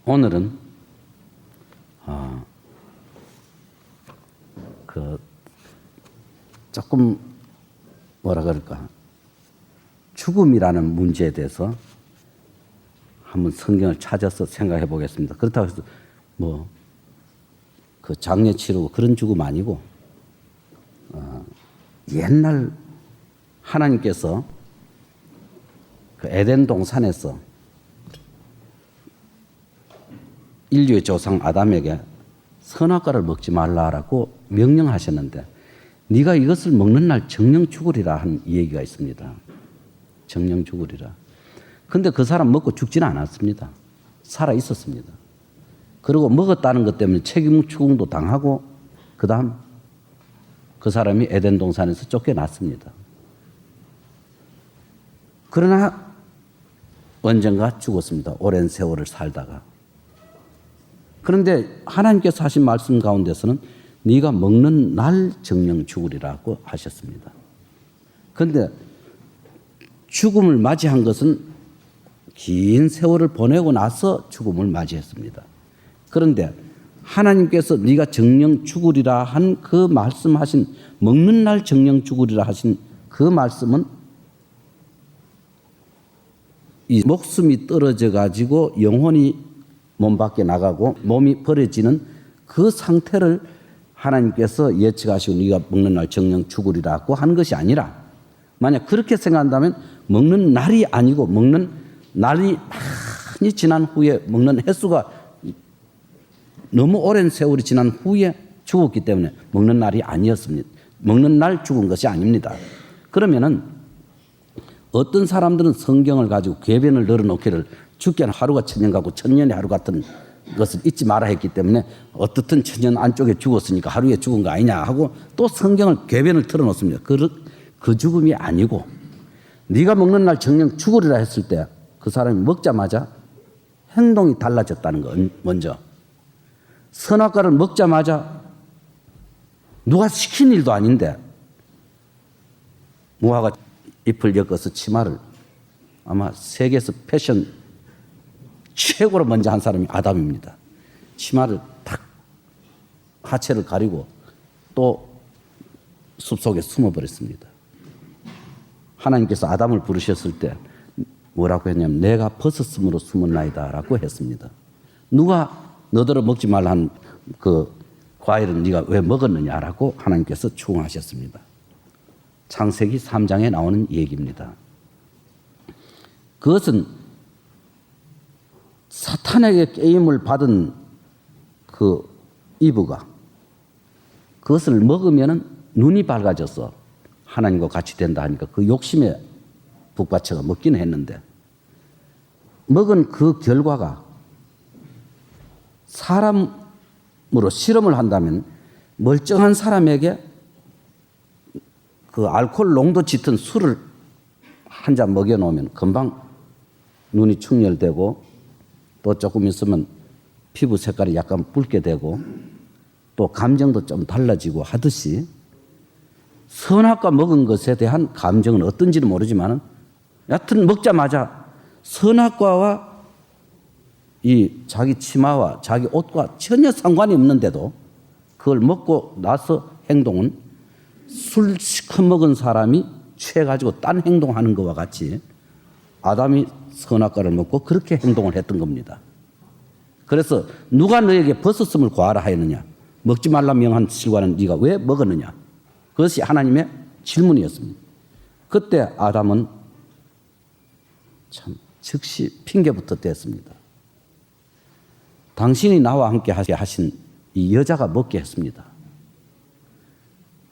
오늘은 조금 뭐라 그럴까, 죽음이라는 문제에 대해서 한번 성경을 찾아서 생각해 보겠습니다. 그렇다고 해서 그 장례 치르고 그런 죽음 아니고, 옛날 하나님께서 그 에덴 동산에서 인류의 조상 아담에게 선악과를 먹지 말라라고 명령하셨는데, 네가 이것을 먹는 날 정령 죽으리라 한 얘기가 있습니다. 정령 죽으리라. 근데 그 사람 먹고 죽지는 않았습니다. 살아 있었습니다. 그리고 먹었다는 것 때문에 책임 추궁도 당하고, 그 다음 그 사람이 에덴 동산에서 쫓겨났습니다. 그러나 언젠가 죽었습니다. 오랜 세월을 살다가. 그런데 하나님께서 하신 말씀 가운데서는 네가 먹는 날 정령 죽으리라고 하셨습니다. 그런데 죽음을 맞이한 것은 긴 세월을 보내고 나서 죽음을 맞이했습니다. 그런데 하나님께서 네가 정령 죽으리라 한 그 말씀하신, 먹는 날 정령 죽으리라 하신 그 말씀은 이 목숨이 떨어져 가지고 영혼이 몸 밖에 나가고 몸이 버려지는 그 상태를 하나님께서 예측하시고 네가 먹는 날 정령 죽으리라고 한 것이 아니라, 만약 그렇게 생각한다면 먹는 날이 아니고 먹는 날이 많이 지난 후에, 먹는 횟수가 너무 오랜 세월이 지난 후에 죽었기 때문에 먹는 날이 아니었습니다. 먹는 날 죽은 것이 아닙니다. 그러면은 어떤 사람들은 성경을 가지고 궤변을 늘어놓기를 죽게는 하루가 천년 같고 천년이 하루 같은 것을 잊지 마라 했기 때문에 어떻든 천년 안쪽에 죽었으니까 하루에 죽은 거 아니냐 하고 또 성경을 궤변을 틀어놓습니다. 그 죽음이 아니고, 네가 먹는 날 정령 죽으리라 했을 때 그 사람이 먹자마자 행동이 달라졌다는 거. 먼저 선악과를 먹자마자, 누가 시킨 일도 아닌데 무화과 잎을 엮어서 치마를, 아마 세계에서 패션 최고로 먼저 한 사람이 아담입니다. 치마를 탁 하체를 가리고 또 숲속에 숨어버렸습니다. 하나님께서 아담을 부르셨을 때 뭐라고 했냐면 내가 벗었으므로 숨었나이다 라고 했습니다. 누가 너더러 먹지 말라 한 그 과일은 네가 왜 먹었느냐라고 하나님께서 추궁하셨습니다. 창세기 3장에 나오는 얘기입니다. 그것은 사탄에게 게임을 받은 그 이브가 그것을 먹으면 눈이 밝아져서 하나님과 같이 된다 하니까 그 욕심에 북받쳐가 먹기는 했는데, 먹은 그 결과가 사람으로 실험을 한다면 멀쩡한 사람에게 그 알코올 농도 짙은 술을 한 잔 먹여놓으면 금방 눈이 충혈되고 또 조금 있으면 피부 색깔이 약간 붉게 되고 또 감정도 좀 달라지고 하듯이, 선악과 먹은 것에 대한 감정은 어떤지는 모르지만 여하튼 먹자마자 선악과와 이 자기 치마와 자기 옷과 전혀 상관이 없는데도 그걸 먹고 나서 행동은 술 시커 먹은 사람이 취해가지고 딴 행동하는 것과 같이 아담이 선악과를 먹고 그렇게 행동을 했던 겁니다. 그래서 누가 너에게 벗었음을 구하라 하였느냐, 먹지 말라 명한 실과는 네가 왜 먹었느냐, 그것이 하나님의 질문이었습니다. 그때 아담은 참 즉시 핑계부터 댔습니다. 당신이 나와 함께 하신 이 여자가 먹게 했습니다.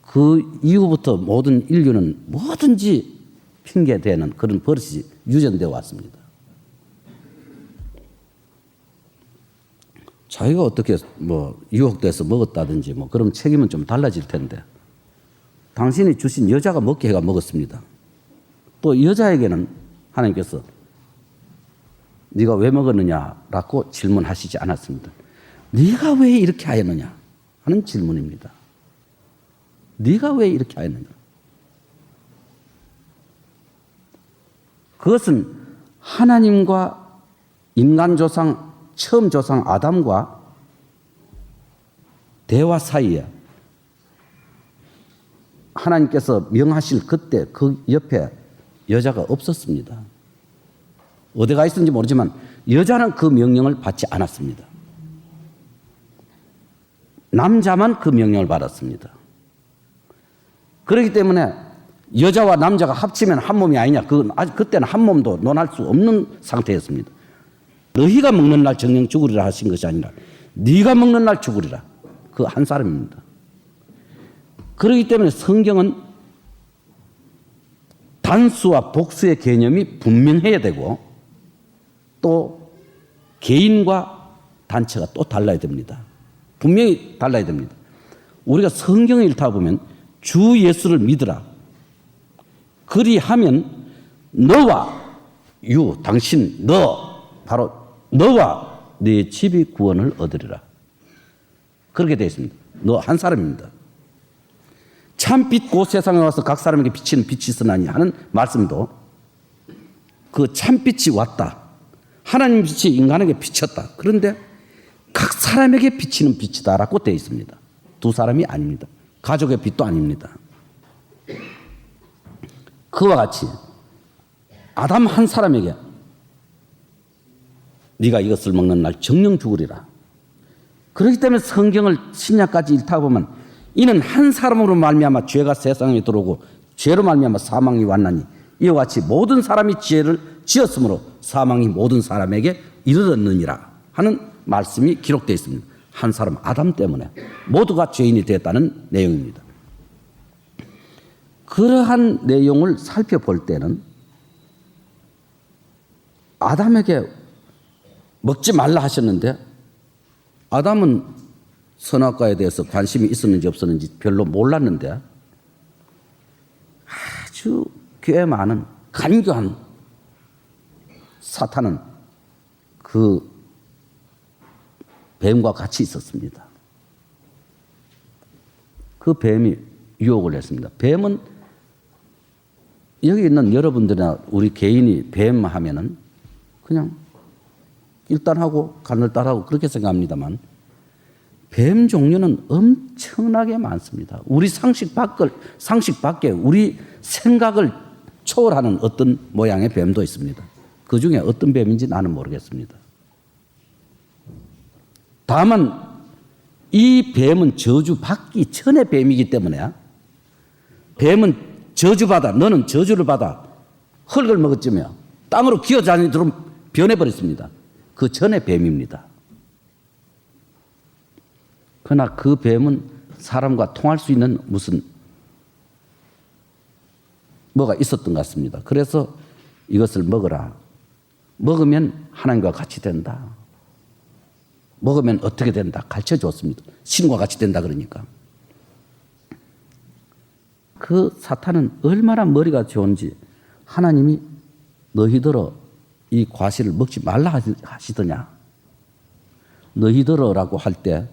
그 이후부터 모든 인류는 뭐든지 핑계대는 그런 버릇이 유전되어 왔습니다. 자기가 어떻게 유혹돼서 먹었다든지 그럼 책임은 좀 달라질 텐데, 당신이 주신 여자가 먹게 해가 먹었습니다. 또 여자에게는 하나님께서 네가 왜 먹었느냐라고 질문하시지 않았습니다. 네가 왜 이렇게 하였느냐 하는 질문입니다. 네가 왜 이렇게 하였느냐. 그것은 하나님과 인간 조상 처음 조상 아담과 대화 사이에 하나님께서 명하실 그때 그 옆에 여자가 없었습니다. 어디가 있었는지 모르지만 여자는 그 명령을 받지 않았습니다. 남자만 그 명령을 받았습니다. 그렇기 때문에 여자와 남자가 합치면 한 몸이 아니냐. 그때는 한 몸도 논할 수 없는 상태였습니다. 너희가 먹는 날 정령 죽으리라 하신 것이 아니라 네가 먹는 날 죽으리라. 그 한 사람입니다. 그렇기 때문에 성경은 단수와 복수의 개념이 분명해야 되고 또 개인과 단체가 또 달라야 됩니다. 분명히 달라야 됩니다. 우리가 성경을 읽다 보면 주 예수를 믿으라. 그리하면 너와 당신, 바로 너와 네 집이 구원을 얻으리라. 그렇게 되어 있습니다. 너 한 사람입니다. 참빛 곧 세상에 와서 각 사람에게 비치는 빛이 있으나니 하는 말씀도 그 참빛이 왔다. 하나님 빛이 인간에게 비쳤다. 그런데 각 사람에게 비치는 빛이다라고 되어 있습니다. 두 사람이 아닙니다. 가족의 빛도 아닙니다. 그와 같이 아담 한 사람에게 네가 이것을 먹는 날 정령 죽으리라. 그렇기 때문에 성경을 신약까지 읽다 보면 이는 한 사람으로 말미암아 죄가 세상에 들어오고 죄로 말미암아 사망이 왔나니 이와 같이 모든 사람이 죄를 지었으므로 사망이 모든 사람에게 이르렀느니라 하는 말씀이 기록되어 있습니다. 한 사람 아담 때문에 모두가 죄인이 되었다는 내용입니다. 그러한 내용을 살펴볼 때는 아담에게 먹지 말라 하셨는데 아담은 선악과에 대해서 관심이 있었는지 없었는지 별로 몰랐는데 아주 꽤 많은 간교한 사탄은 그 뱀과 같이 있었습니다. 그 뱀이 유혹을 했습니다. 뱀은 여기 있는 여러분들이나 우리 개인이 뱀 하면은 그냥 일단하고 가늘다라고 그렇게 생각합니다만 뱀 종류는 엄청나게 많습니다. 우리 상식 밖에 우리 생각을 초월하는 어떤 모양의 뱀도 있습니다. 그 중에 어떤 뱀인지 나는 모르겠습니다. 다만 이 뱀은 저주받기 전의 뱀이기 때문에 뱀은 저주받아 너는 저주를 받아 흙을 먹었으며 땅으로 기어다니도록 변해버렸습니다. 그 전의 뱀입니다. 그러나 그 뱀은 사람과 통할 수 있는 무슨 뭐가 있었던 것 같습니다. 그래서 이것을 먹어라. 먹으면 하나님과 같이 된다. 먹으면 어떻게 된다. 가르쳐 줬습니다. 신과 같이 된다 그러니까. 그 사탄은 얼마나 머리가 좋은지 하나님이 너희들어 이 과실을 먹지 말라 하시더냐. 너희들어라고 할 때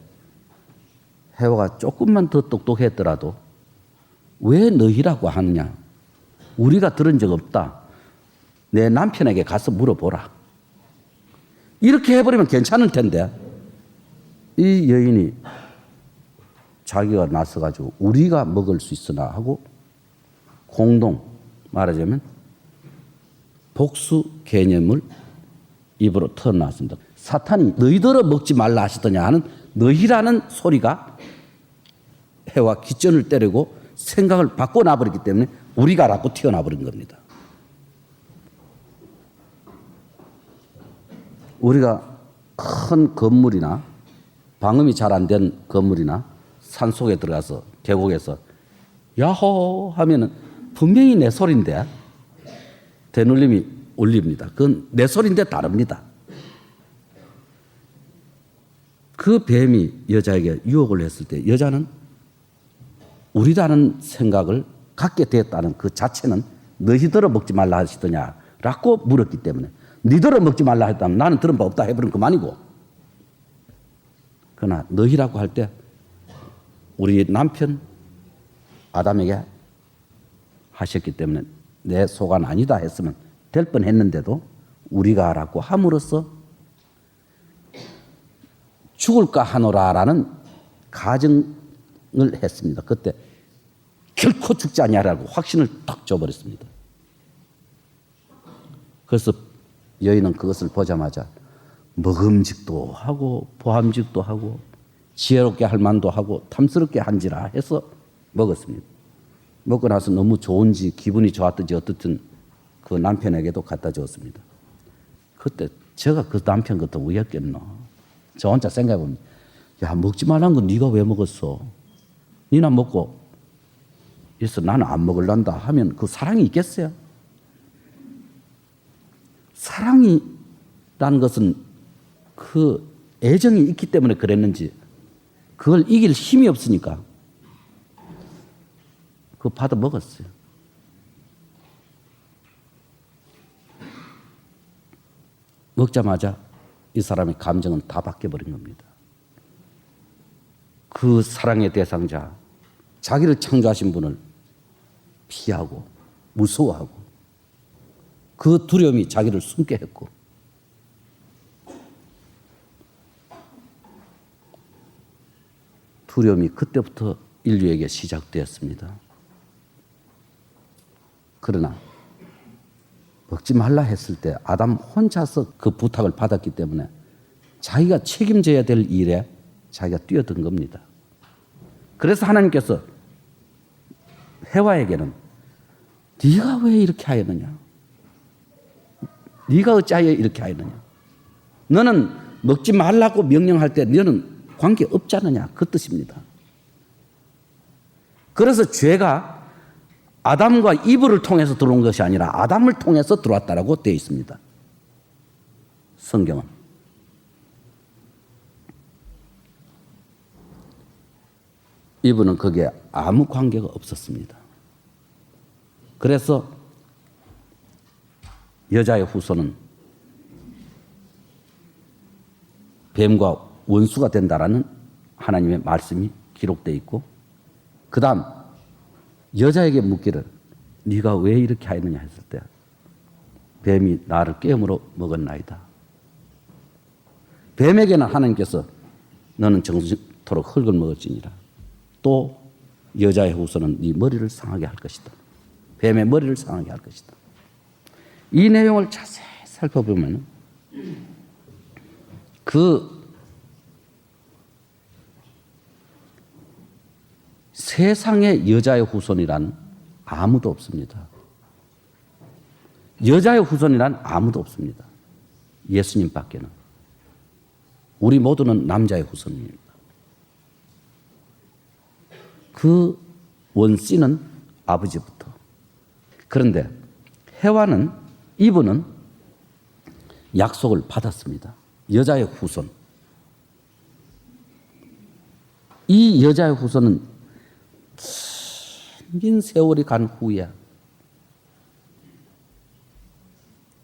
해와가 조금만 더 똑똑했더라도 왜 너희라고 하느냐. 우리가 들은 적 없다. 내 남편에게 가서 물어보라. 이렇게 해버리면 괜찮을 텐데 이 여인이 자기가 나서가지고 우리가 먹을 수 있으나 하고 공동 말하자면 복수 개념을 입으로 털어놨습니다. 사탄이 너희들어 먹지 말라 하시더냐 하는 너희라는 소리가 해와 기전을 때리고 생각을 바꿔놔버렸기 때문에 우리가라고 튀어나버린 겁니다. 우리가 큰 건물이나 방음이 잘 안 된 건물이나 산속에 들어가서 계곡에서 야호 하면은 분명히 내 소리인데 대놀림이 울립니다. 그건 내 소리인데 다릅니다. 그 뱀이 여자에게 유혹을 했을 때 여자는 우리라는 생각을 갖게 되었다는 그 자체는 너희들어 먹지 말라 하시더냐라고 물었기 때문에 너희들어 먹지 말라 했다면 나는 들은 바 없다 해버린 그만이고 그러나 너희라고 할 때 우리 남편 아담에게 하셨기 때문에 내 속은 아니다 했으면 될 뻔했는데도 우리가라고 함으로써 죽을까 하노라라는 가정을 했습니다. 그때 결코 죽지 아니하라고 확신을 딱 줘버렸습니다. 그래서 여인은 그것을 보자마자 먹음직도 하고 보함직도 하고 지혜롭게 할 만도 하고 탐스럽게 한지라 해서 먹었습니다. 먹고 나서 너무 좋은지 기분이 좋았든지 어떻든 그 남편에게도 갖다 주었습니다. 그때 제가 그 남편 것도 왜였겠나. 저 혼자 생각해보면 야, 먹지 말란 건 네가 왜 먹었어? 니나 먹고 그래서 나는 안 먹을란다 하면 그 사랑이 있겠어요? 사랑이라는 것은 그 애정이 있기 때문에 그랬는지 그걸 이길 힘이 없으니까 그거 받아 먹었어요. 먹자마자 이 사람의 감정은 다 바뀌어버린 겁니다. 그 사랑의 대상자, 자기를 창조하신 분을 피하고 무서워하고 그 두려움이 자기를 숨게 했고 두려움이 그때부터 인류에게 시작되었습니다. 그러나 먹지 말라 했을 때 아담 혼자서 그 부탁을 받았기 때문에 자기가 책임져야 될 일에 자기가 뛰어든 겁니다. 그래서 하나님께서 해와에게는 네가 왜 이렇게 하였느냐? 네가 어찌하여 이렇게 하였느냐? 너는 먹지 말라고 명령할 때 너는 관계 없지 않느냐? 그 뜻입니다. 그래서 죄가 아담과 이브를 통해서 들어온 것이 아니라 아담을 통해서 들어왔다라고 되어 있습니다. 성경은. 이브는 거기에 아무 관계가 없었습니다. 그래서 여자의 후손은 뱀과 원수가 된다라는 하나님의 말씀이 기록되어 있고 그 다음 여자에게 묻기를 네가 왜 이렇게 하였느냐 했을 때 뱀이 나를 깨물어 먹었나이다. 뱀에게는 하나님께서 너는 정토록 흙을 먹을지니라. 또 여자의 후손은 네 머리를 상하게 할 것이다. 뱀의 머리를 상하게 할 것이다. 이 내용을 자세히 살펴보면 그 세상에 여자의 후손이란 아무도 없습니다. 여자의 후손이란 아무도 없습니다. 예수님밖에는. 우리 모두는 남자의 후손입니다. 그 원씨는 아버지부터. 그런데 해와는 이브는 약속을 받았습니다. 여자의 후손. 이 여자의 후손은 긴 세월이 간 후에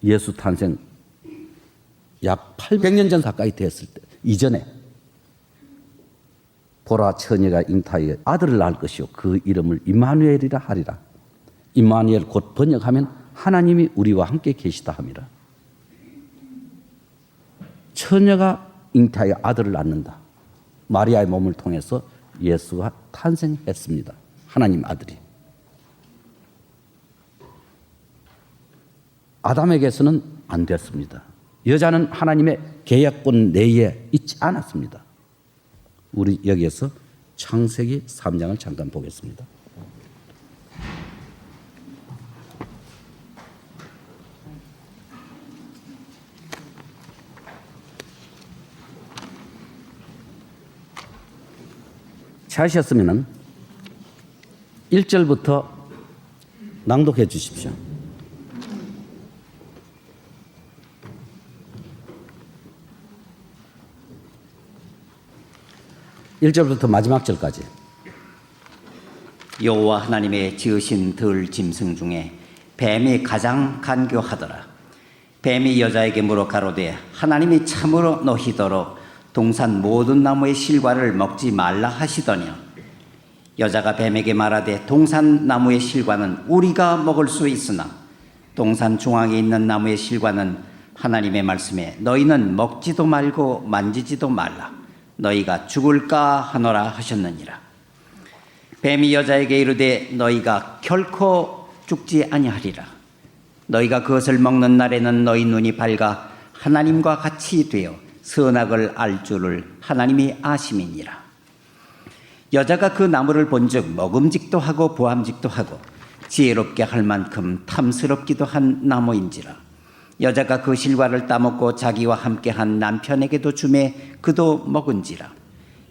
예수 탄생 약 800년 전 가까이 됐을 때 이전에 보라 처녀가 잉타에 아들을 낳을 것이요 그 이름을 임마누엘이라 하리라. 임마누엘 곧 번역하면 하나님이 우리와 함께 계시다 함이라. 처녀가 잉타에 아들을 낳는다. 마리아의 몸을 통해서 예수가 탄생했습니다. 하나님 아들이. 아담에게서는 안 됐습니다. 여자는 하나님의 계약권 내에 있지 않았습니다. 우리 여기에서 창세기 3장을 잠깐 보겠습니다. 찾으셨으면 1절부터 낭독해 주십시오. (1절부터) 마지막 절까지. 여호와 하나님의 지으신 들 짐승 중에 뱀이 가장 간교하더라. 뱀이 여자에게 물어 가로되 하나님이 참으로 너희더러 동산 모든 나무의 실과를 먹지 말라 하시더냐. 여자가 뱀에게 말하되 동산 나무의 실과는 우리가 먹을 수 있으나 동산 중앙에 있는 나무의 실과는 하나님의 말씀에 너희는 먹지도 말고 만지지도 말라. 너희가 죽을까 하노라 하셨느니라. 뱀이 여자에게 이르되 너희가 결코 죽지 아니하리라. 너희가 그것을 먹는 날에는 너희 눈이 밝아 하나님과 같이 되어 선악을 알 줄을 하나님이 아심이니라. 여자가 그 나무를 본즉 먹음직도 하고 보암직도 하고 지혜롭게 할 만큼 탐스럽기도 한 나무인지라. 여자가 그 실과를 따먹고 자기와 함께한 남편에게도 주매 그도 먹은지라.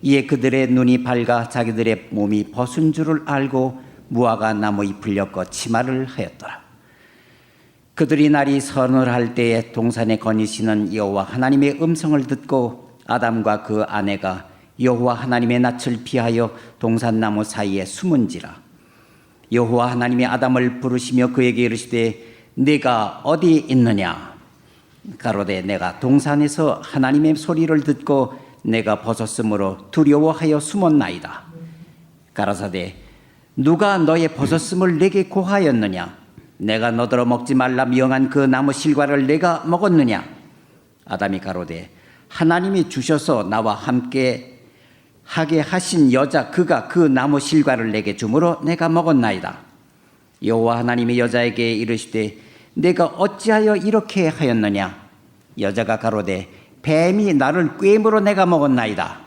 이에 그들의 눈이 밝아 자기들의 몸이 벗은 줄을 알고 무화과 나무 잎을 엮어 치마를 하였더라. 그들이 날이 서늘할 때에 동산에 거니시는 여호와 하나님의 음성을 듣고 아담과 그 아내가 여호와 하나님의 낯을 피하여 동산나무 사이에 숨은지라. 여호와 하나님이 아담을 부르시며 그에게 이르시되 네가 어디 있느냐? 가로되 내가 동산에서 하나님의 소리를 듣고 내가 벗었으므로 두려워하여 숨었나이다. 가라사대 누가 너의 벗었음을 내게 고하였느냐? 내가 너더러 먹지 말라 명한 그 나무 실과를 내가 먹었느냐? 아담이 가로되 하나님이 주셔서 나와 함께 하게 하신 여자 그가 그 나무 실과를 내게 주므로 내가 먹었나이다. 여호와 하나님이 여자에게 이르시되 내가 어찌하여 이렇게 하였느냐? 여자가 가로되 뱀이 나를 꾀므로 내가 먹었나이다.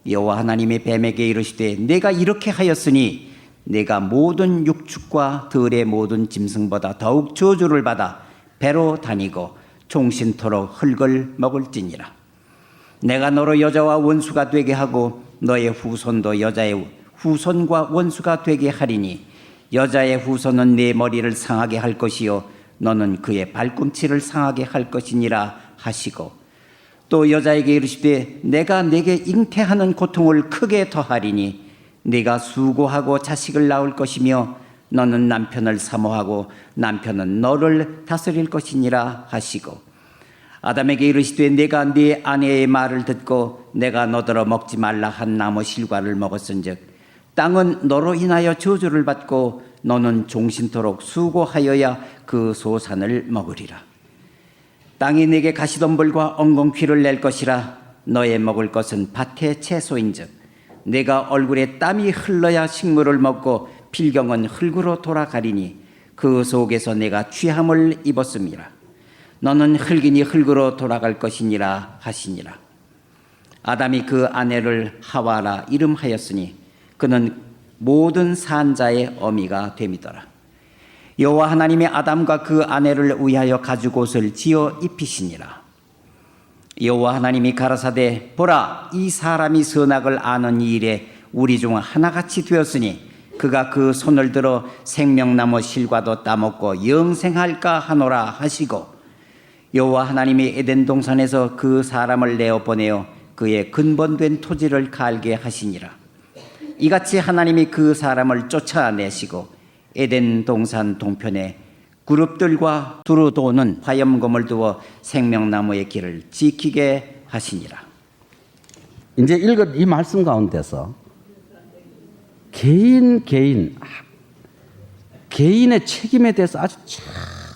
여호와 하나님이 뱀에게 이르시되 내가 이렇게 하였으니 내가 모든 육축과 들의 모든 짐승보다 더욱 저주를 받아 배로 다니고 종신토록 흙을 먹을지니라. 내가 너로 여자와 원수가 되게 하고 너의 후손도 여자의 후손과 원수가 되게 하리니 여자의 후손은 네 머리를 상하게 할 것이요 너는 그의 발꿈치를 상하게 할 것이니라 하시고 또 여자에게 이르시되 내가 네게 잉태하는 고통을 크게 더하리니 네가 수고하고 자식을 낳을 것이며 너는 남편을 사모하고 남편은 너를 다스릴 것이니라 하시고 아담에게 이르시되 내가 네 아내의 말을 듣고 내가 너더러 먹지 말라 한 나무 실과를 먹었은즉 땅은 너로 인하여 저주를 받고 너는 종신토록 수고하여야 그 소산을 먹으리라. 땅이 내게 가시덤불과 엉겅퀴를 낼 것이라. 너의 먹을 것은 밭의 채소인즉 내가 얼굴에 땀이 흘러야 식물을 먹고 필경은 흙으로 돌아가리니 그 속에서 내가 취함을 입었음이라. 너는 흙이니 흙으로 돌아갈 것이니라 하시니라. 아담이 그 아내를 하와라 이름하였으니 그는 모든 산자의 어미가 됨이더라. 여호와 하나님이 아담과 그 아내를 위하여 가죽옷을 지어 입히시니라. 여호와 하나님이 가라사대 보라 이 사람이 선악을 아는 이 일에 우리 중 하나같이 되었으니 그가 그 손을 들어 생명나무 실과도 따먹고 영생할까 하노라 하시고 여호와 하나님이 에덴 동산에서 그 사람을 내어 보내어 그의 근본된 토지를 갈게 하시니라. 이같이 하나님이 그 사람을 쫓아내시고 에덴 동산 동편에 그룹들과 두루 도는 화염검을 두어 생명나무의 길을 지키게 하시니라. 이제 읽은 이 말씀 가운데서 개인의 책임에 대해서 아주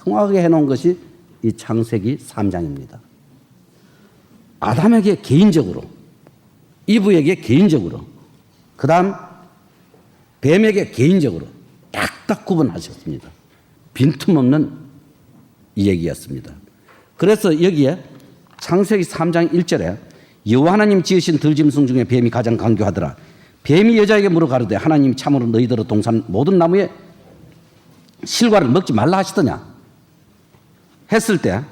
정확하게 해놓은 것이 이 창세기 3장입니다. 아담에게 개인적으로, 이브에게 개인적으로, 그 다음 뱀에게 개인적으로 딱딱 구분하셨습니다. 빈틈없는 이 얘기였습니다. 그래서 여기에 창세기 3장 1절에 여호와 하나님 지으신 들짐승 중에 뱀이 가장 간교하더라. 뱀이 여자에게 물어 가로되 하나님 참으로 너희들의 동산 모든 나무의 실과를 먹지 말라 하시더냐 했을 때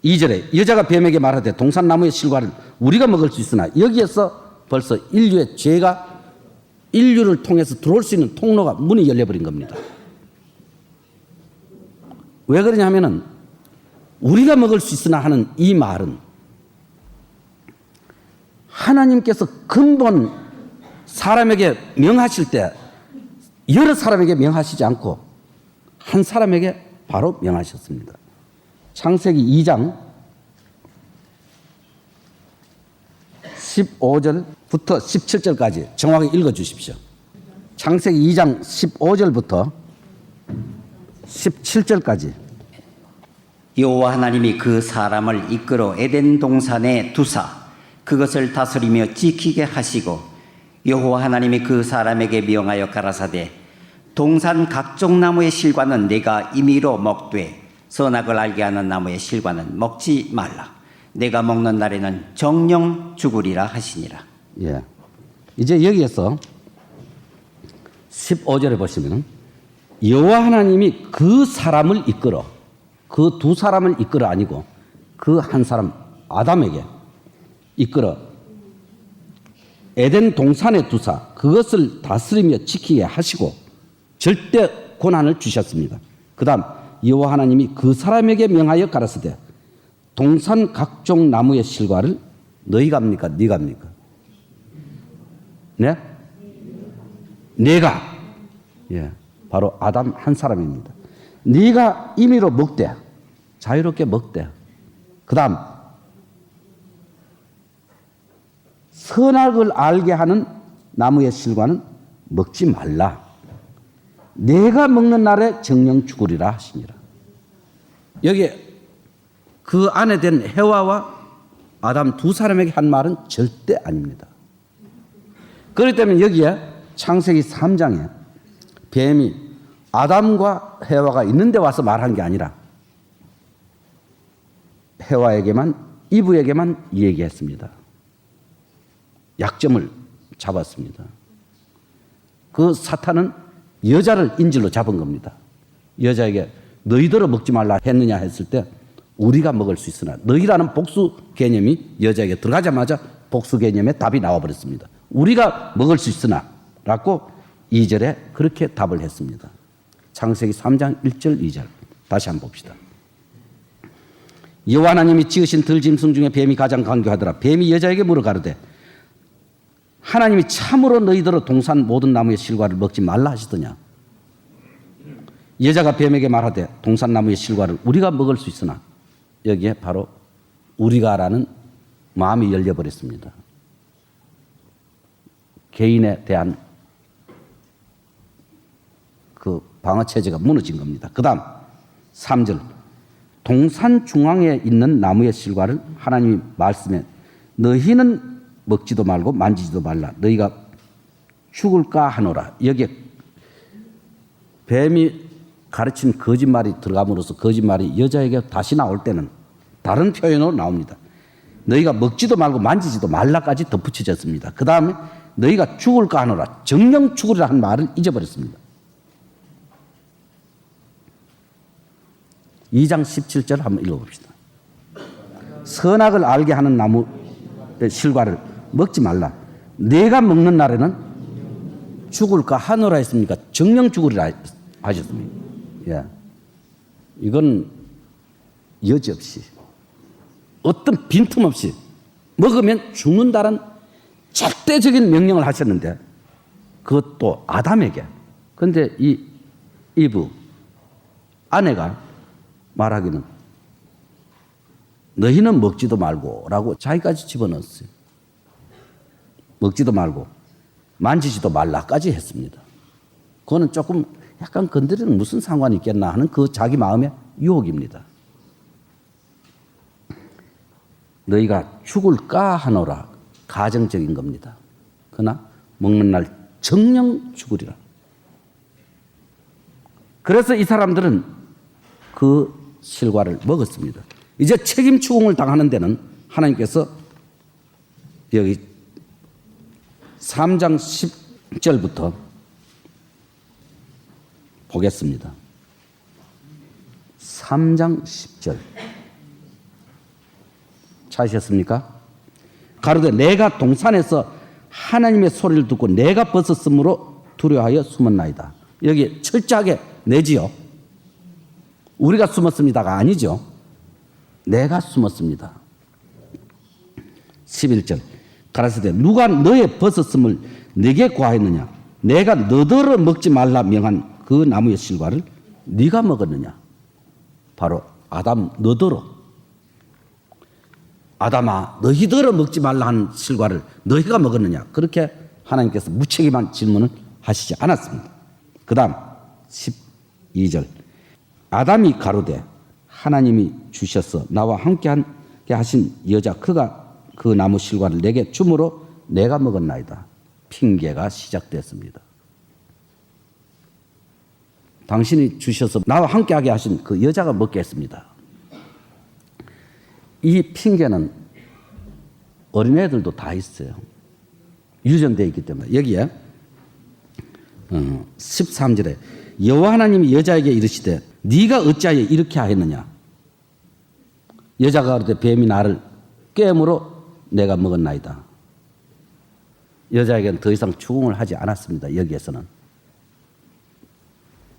2절에 여자가 뱀에게 말하되 동산 나무의 실과를 우리가 먹을 수 있으나 여기에서 벌써 인류의 죄가 인류를 통해서 들어올 수 있는 통로가 문이 열려버린 겁니다. 왜 그러냐 하면은 우리가 먹을 수 있으나 하는 이 말은 하나님께서 근본 사람에게 명하실 때 여러 사람에게 명하시지 않고 한 사람에게 바로 명하셨습니다. 창세기 2장 15절부터 17절까지 정확히 읽어주십시오. 창세기 2장 15절부터 17절까지. 여호와 하나님이 그 사람을 이끌어 에덴 동산에 두사 그것을 다스리며 지키게 하시고 여호와 하나님이 그 사람에게 명하여 가라사대 동산 각종 나무의 실과는 네가 임의로 먹되 선악을 알게 하는 나무의 실과는 먹지 말라. 내가 먹는 날에는 정령 죽으리라 하시니라. 예. 이제 여기에서 15절에 보시면 여호와 하나님이 그 사람을 이끌어, 그 두 사람을 이끌어 아니고 그 한 사람 아담에게 이끌어 에덴 동산에 두사 그것을 다스리며 지키게 하시고 절대 권한을 주셨습니다. 그 다음 여호와 하나님이 그 사람에게 명하여 가라사대 동산 각종 나무의 실과를 너희가 합니까? 네가 합니까? 네? 내가, 예, 바로 아담 한 사람입니다. 네가 임의로 먹되 자유롭게 먹되 그 다음 선악을 알게 하는 나무의 실과는 먹지 말라. 내가 먹는 날에 정령 죽으리라 하시니라. 여기 그 안에 된 해와와 아담 두 사람에게 한 말은 절대 아닙니다. 그렇기 때문에 여기에 창세기 3장에 뱀이 아담과 해와가 있는데 와서 말한 게 아니라 해와에게만, 이브에게만 얘기했습니다. 약점을 잡았습니다. 그 사탄은 여자를 인질로 잡은 겁니다. 여자에게 너희들은 먹지 말라 했느냐 했을 때 우리가 먹을 수 있으나 너희라는 복수 개념이 여자에게 들어가자마자 복수 개념의 답이 나와버렸습니다. 우리가 먹을 수 있으나 라고 2절에 그렇게 답을 했습니다. 창세기 3장 1절 2절 다시 한번 봅시다. 여호와 하나님이 지으신 들짐승 중에 뱀이 가장 간교하더라. 뱀이 여자에게 물어 가로되 하나님이 참으로 너희들은 동산 모든 나무의 실과를 먹지 말라 하시더냐. 여자가 뱀에게 말하되 동산 나무의 실과를 우리가 먹을 수 있으나 여기에 바로 우리가라는 마음이 열려버렸습니다. 개인에 대한 그 방어체제가 무너진 겁니다. 그 다음 3절 동산 중앙에 있는 나무의 실과를 하나님이 말씀해 너희는 먹지도 말고 만지지도 말라. 너희가 죽을까 하노라. 여기에 뱀이 가르친 거짓말이 들어감으로써 거짓말이 여자에게 다시 나올 때는 다른 표현으로 나옵니다. 너희가 먹지도 말고 만지지도 말라까지 덧붙여졌습니다. 그 다음에 너희가 죽을까 하노라. 정령 죽으리라 한 말을 잊어버렸습니다. 2장 17절 한번 읽어봅시다. 선악을 알게 하는 나무의 실과를 먹지 말라. 내가 먹는 날에는 죽을까 하노라 했습니까? 정령 죽으리라 하셨습니다. 예. 이건 여지없이 어떤 빈틈없이 먹으면 죽는다는 절대적인 명령을 하셨는데 그것도 아담에게. 그런데 이 이브 아내가 말하기는 너희는 먹지도 말고 라고 자기까지 집어넣었어요. 먹지도 말고 만지지도 말라까지 했습니다. 그거는 조금 약간 건드리는 무슨 상관이 있겠나 하는 그 자기 마음의 유혹입니다. 너희가 죽을까 하노라. 가정적인 겁니다. 그러나 먹는 날 정령 죽으리라. 그래서 이 사람들은 그 실과를 먹었습니다. 이제 책임 추궁을 당하는 데는 하나님께서 여기 3장 10절부터 보겠습니다. 3장 10절 찾으셨습니까? 가로되 내가 동산에서 하나님의 소리를 듣고 내가 벗었으므로 두려워하여 숨었나이다. 여기 철저하게 내지요. 우리가 숨었습니다가 아니죠. 내가 숨었습니다. 11절 가라사대 누가 너의 벗었음을 네게 고하였느냐. 내가 너더러 먹지 말라 명한 그 나무의 실과를 네가 먹었느냐. 바로 아담 너더러. 아담아 너희더러 먹지 말라 한 실과를 너희가 먹었느냐. 그렇게 하나님께서 무책임한 질문을 하시지 않았습니다. 그 다음 12절 아담이 가로되 하나님이 주셔서 나와 함께 하신 여자 그가 그 나무 실과를 내게 주므로 내가 먹었나이다. 핑계가 시작됐습니다. 당신이 주셔서 나와 함께하게 하신 그 여자가 먹겠습니다. 이 핑계는 어린애들도 다 있어요. 유전되어 있기 때문에. 여기에 13절에 여호와 하나님이 여자에게 이르시되 네가 어찌하여 이렇게 하였느냐. 여자가 그러되 뱀이 나를 깨므로 내가 먹었나이다. 여자에게는 더 이상 추궁을 하지 않았습니다. 여기에서는.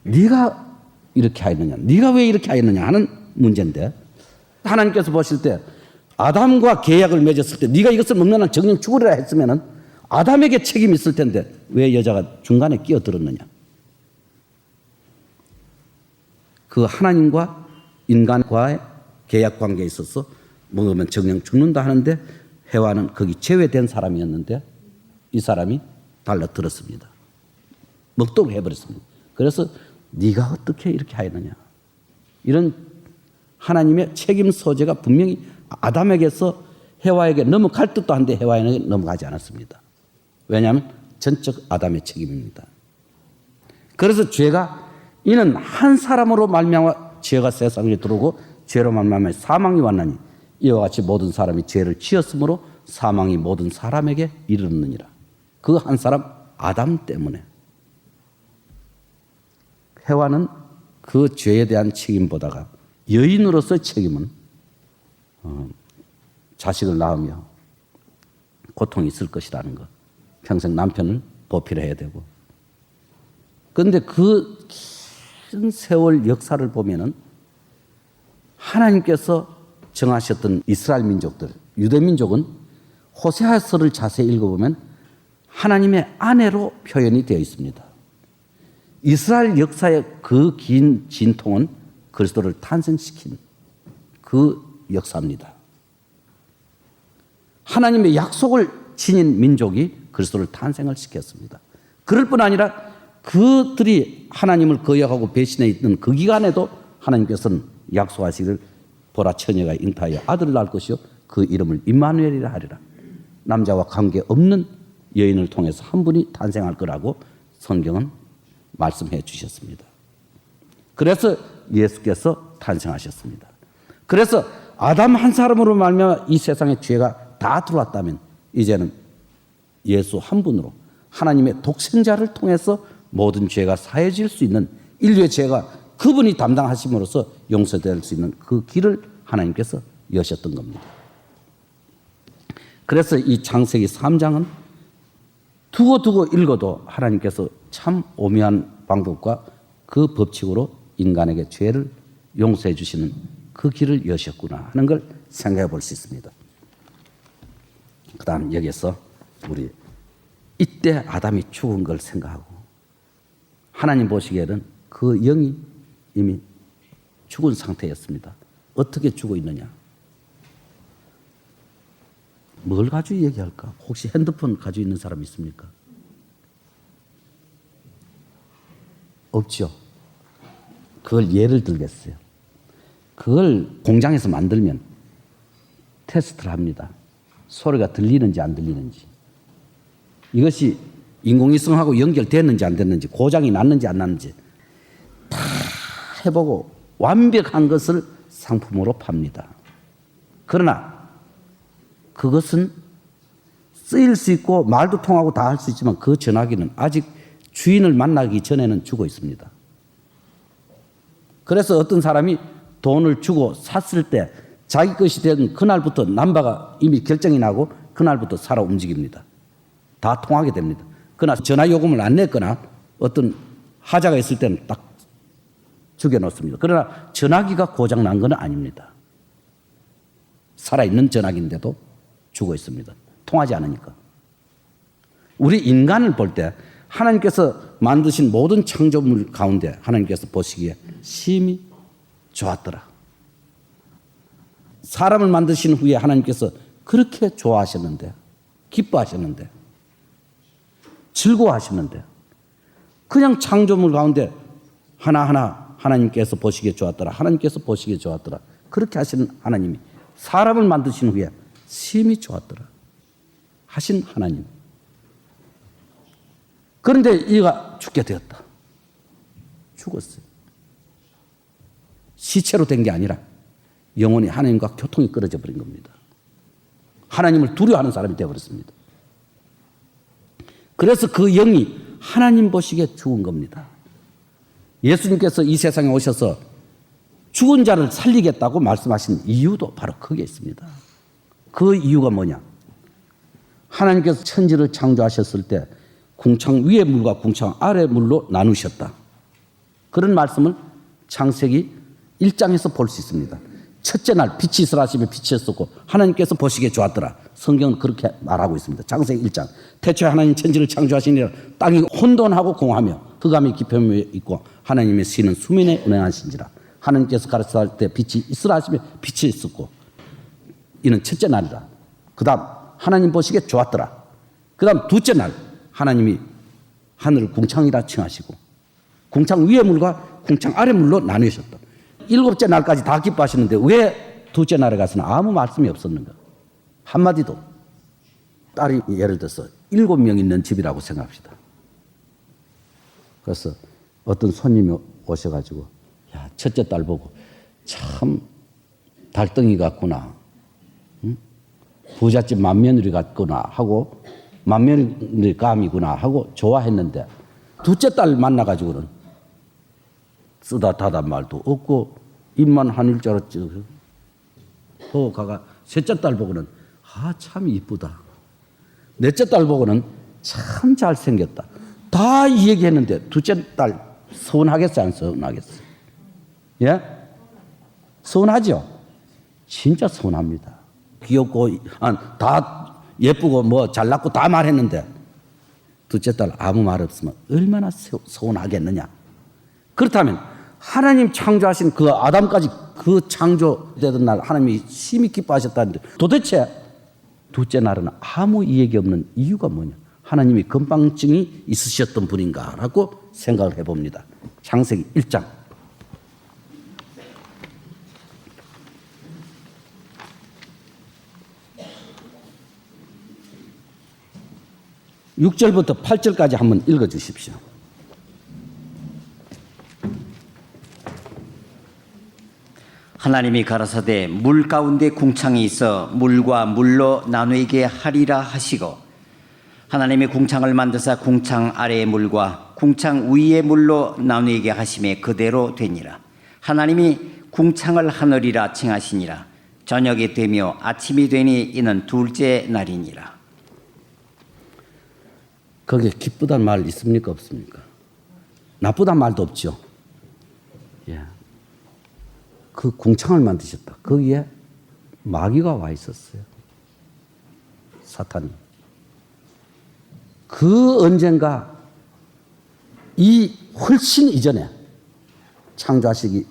네가 이렇게 하였느냐, 네가 왜 이렇게 하였느냐 하는 문제인데, 하나님께서 보실 때 아담과 계약을 맺었을 때 네가 이것을 먹는 한 정령 죽으리라 했으면은 아담에게 책임이 있을 텐데 왜 여자가 중간에 끼어들었느냐. 그 하나님과 인간과의 계약 관계에 있어서 먹으면 정령 죽는다 하는데 해와는 거기 제외된 사람이었는데 이 사람이 달라들었습니다. 먹도록 해버렸습니다. 그래서 네가 어떻게 이렇게 하였느냐. 이런 하나님의 책임 소재가 분명히 아담에게서 해와에게 넘어갈 듯도 한데 해와에게 넘어가지 않았습니다. 왜냐하면 전적 아담의 책임입니다. 그래서 죄가 이는 한 사람으로 말미암아 죄가 세상에 들어오고 죄로 말미암아 사망이 왔나니 이와 같이 모든 사람이 죄를 지었으므로 사망이 모든 사람에게 이르느니라. 그 한 사람 아담 때문에. 해와는 그 죄에 대한 책임보다가 여인으로서의 책임은 자식을 낳으며 고통이 있을 것이라는 것. 평생 남편을 보필해야 되고. 그런데 그 긴 세월 역사를 보면은 하나님께서 정하셨던 이스라엘 민족들, 유대 민족은 호세아서를 자세히 읽어보면 하나님의 아내로 표현이 되어 있습니다. 이스라엘 역사의 그 긴 진통은 그리스도를 탄생시킨 그 역사입니다. 하나님의 약속을 지닌 민족이 그리스도를 탄생을 시켰습니다. 그럴 뿐 아니라 그들이 하나님을 거역하고 배신해 있던 그 기간에도 하나님께서는 약속하시기를 보라 처녀가 잉타하여 아들을 낳을 것이요 그 이름을 임마누엘이라 하리라. 남자와 관계없는 여인을 통해서 한 분이 탄생할 거라고 성경은 말씀해 주셨습니다. 그래서 예수께서 탄생하셨습니다. 그래서 아담 한 사람으로 말미암아 이 세상에 죄가 다 들어왔다면 이제는 예수 한 분으로 하나님의 독생자를 통해서 모든 죄가 사해질 수 있는 인류의 죄가 그분이 담당하심으로써 용서될 수 있는 그 길을 하나님께서 여셨던 겁니다. 그래서 이 창세기 3장은 두고 읽어도 하나님께서 참 오묘한 방법과 그 법칙으로 인간에게 죄를 용서해 주시는 그 길을 여셨구나 하는 걸 생각해 볼 수 있습니다. 그 다음 여기에서 우리 이때 아담이 죽은 걸 생각하고 하나님 보시기에는 그 영이 이미 죽은 상태였습니다. 어떻게 죽어 있느냐? 뭘 가지고 얘기할까? 혹시 핸드폰 가지고 있는 사람 있습니까? 없죠. 그걸 예를 들겠어요. 그걸 공장에서 만들면 테스트를 합니다. 소리가 들리는지 안 들리는지. 이것이 인공위성하고 연결됐는지 안 됐는지, 고장이 났는지 안 났는지 다 해보고 완벽한 것을 상품으로 팝니다. 그러나 그것은 쓰일 수 있고 말도 통하고 다 할 수 있지만 그 전화기는 아직 주인을 만나기 전에는 죽어 있습니다. 그래서 어떤 사람이 돈을 주고 샀을 때 자기 것이 된 그날부터 남바가 이미 결정이 나고 그날부터 살아 움직입니다. 다 통하게 됩니다. 그러나 전화 요금을 안 냈거나 어떤 하자가 있을 때는 딱 죽여놓습니다. 그러나 전화기가 고장 난 건 아닙니다. 살아있는 전화기인데도 죽어 있습니다. 통하지 않으니까. 우리 인간을 볼 때 하나님께서 만드신 모든 창조물 가운데 하나님께서 보시기에 심히 좋았더라. 사람을 만드신 후에 하나님께서 그렇게 좋아하셨는데, 기뻐하셨는데, 즐거워하셨는데, 그냥 창조물 가운데 하나하나 하나님께서 보시기에 좋았더라. 하나님께서 보시기에 좋았더라. 그렇게 하시는 하나님이 사람을 만드신 후에 심히 좋았더라 하신 하나님. 그런데 이가 죽게 되었다. 죽었어요. 시체로 된 게 아니라 영원히 하나님과 교통이 끊어져 버린 겁니다. 하나님을 두려워하는 사람이 되어버렸습니다. 그래서 그 영이 하나님 보시기에 죽은 겁니다. 예수님께서 이 세상에 오셔서 죽은 자를 살리겠다고 말씀하신 이유도 바로 거기에 있습니다. 그 이유가 뭐냐? 하나님께서 천지를 창조하셨을 때 궁창 위의 물과 궁창 아래 물로 나누셨다. 그런 말씀을 창세기 1장에서 볼 수 있습니다. 첫째 날 빛이 있으라 하시며 빛이 있었고 하나님께서 보시기에 좋았더라. 성경은 그렇게 말하고 있습니다. 창세기 1장. 태초에 하나님 천지를 창조하시니라. 땅이 혼돈하고 공하며 흑암이 깊음에 있고 하나님의 시는 수면에 운행하신지라. 하나님께서 가르치실 때 빛이 있으라 하시며 빛이 있었고 이는 첫째 날이라. 그 다음 하나님 보시기에 좋았더라. 그 다음 둘째 날 하나님이 하늘을 궁창이라 칭하시고 궁창 위의 물과 궁창 아래 물로 나누셨다. 일곱째 날까지 다 기뻐하시는데 왜 둘째 날에 가서는 아무 말씀이 없었는가? 한마디도. 딸이 예를 들어서 7명 있는 집이라고 생각합시다. 그래서 어떤 손님이 오셔가지고 야, 첫째 딸 보고 참 달덩이 같구나. 응? 부잣집 맏며느리 같구나 하고 맏며느리 감이구나 하고 좋아했는데 둘째 딸 만나가지고는 쓰다 다다 말도 없고 입만 한일 줄 알았지. 가가 셋째 딸 보고는 참 이쁘다. 넷째 딸 보고는 참 잘생겼다. 다 이 얘기했는데 둘째 딸 서운하겠어요? 안 서운하겠어요? 예? 서운하죠? 진짜 서운합니다. 귀엽고 다 예쁘고 뭐 잘났고 다 말했는데 둘째 딸 아무 말 없으면 얼마나 서운하겠느냐. 그렇다면 하나님 창조하신 그 아담까지 그 창조되던 날 하나님이 심히 기뻐하셨다는데 도대체 둘째 날은 아무 이야기 없는 이유가 뭐냐? 하나님이 건방증이 있으셨던 분인가라고 생각을 해봅니다. 창세기 1장. (6절부터) (8절까지) 한번 읽어주십시오. 하나님이 가라사대 물 가운데 궁창이 있어 물과 물로 나누게 하리라 하시고 하나님이 궁창을 만드사 궁창 아래의 물과 궁창 위의 물로 나누게 하심에 그대로 되니라. 하나님이 궁창을 하늘이라 칭하시니라. 저녁이 되며 아침이 되니 이는 둘째 날이니라. 거기에 기쁘단 말 있습니까? 없습니까? 나쁘단 말도 없죠. 예. 그 궁창을 만드셨다. 거기에 마귀가 와 있었어요. 사탄이. 그 언젠가 이 훨씬 이전에 창조하시기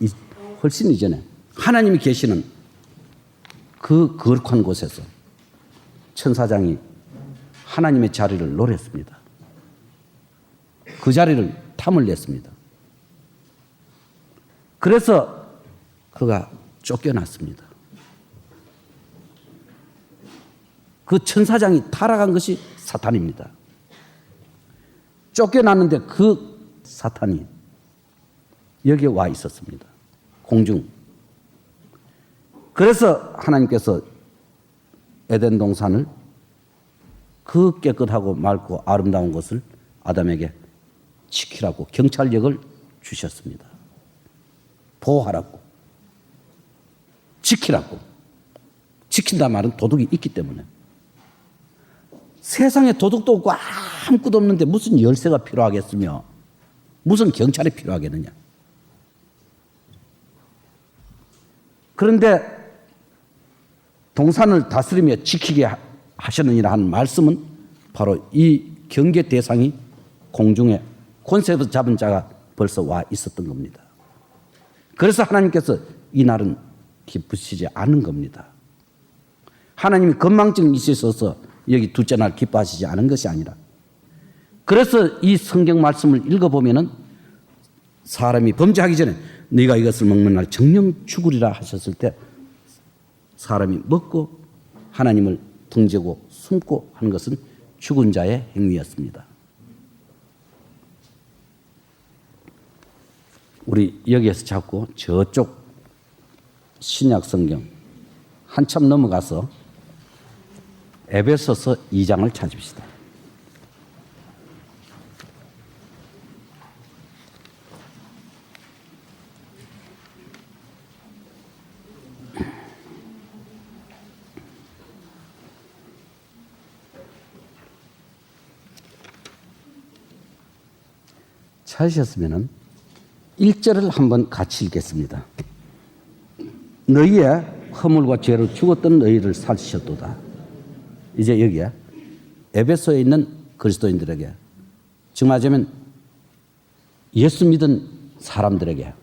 훨씬 이전에 하나님이 계시는 그 거룩한 곳에서 천사장이 하나님의 자리를 노렸습니다. 그 자리를 탐을 냈습니다. 그래서 그가 쫓겨났습니다. 그 천사장이 타락한 것이 사탄입니다. 쫓겨났는데 그 사탄이 여기에 와 있었습니다. 공중. 그래서 하나님께서 에덴 동산을 그 깨끗하고 맑고 아름다운 것을 아담에게 지키라고 경찰력을 주셨습니다. 보호하라고. 지키라고. 지킨다 말은 도둑이 있기 때문에. 세상에 도둑도 없고 아무것도 없는데 무슨 열쇠가 필요하겠으며 무슨 경찰이 필요하겠느냐. 그런데 동산을 다스리며 지키게 하셨느니라 하는 말씀은 바로 이 경계 대상이 공중에 콘셉트 잡은 자가 벌써 와 있었던 겁니다. 그래서 하나님께서 이 날은 기쁘시지 않은 겁니다. 하나님이 건망증이 있으셔서 여기 둘째 날 기뻐하시지 않은 것이 아니라 그래서 이 성경 말씀을 읽어보면은 사람이 범죄하기 전에 네가 이것을 먹는 날 정령 죽으리라 하셨을 때 사람이 먹고 하나님을 등지고 숨고 하는 것은 죽은 자의 행위였습니다. 우리 여기에서 잡고 저쪽 신약 성경 한참 넘어가서 에베소서 2장을 찾읍시다. 찾으셨으면 1절을 한번 같이 읽겠습니다. 너희의 허물과 죄로 죽었던 너희를 살리셨도다. 이제 여기에 에베소에 있는 그리스도인들에게, 즉 말하자면 예수 믿은 사람들에게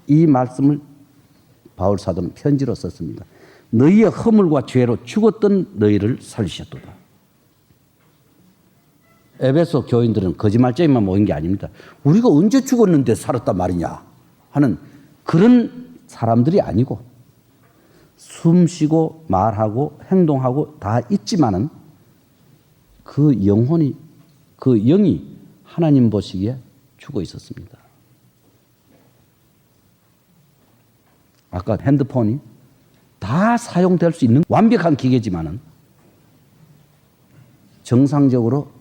이 말씀을 바울 사도는 편지로 썼습니다. 너희의 허물과 죄로 죽었던 너희를 살리셨도다. 에베소 교인들은 거짓말쟁이만 모인 게 아닙니다. 우리가 언제 죽었는데 살았단 말이냐 하는 그런 사람들이 아니고, 숨쉬고 말하고 행동하고 다 있지만은 그 영혼이, 그 영이 하나님 보시기에 죽어 있었습니다. 아까 핸드폰이 다 사용될 수 있는 완벽한 기계지만은 정상적으로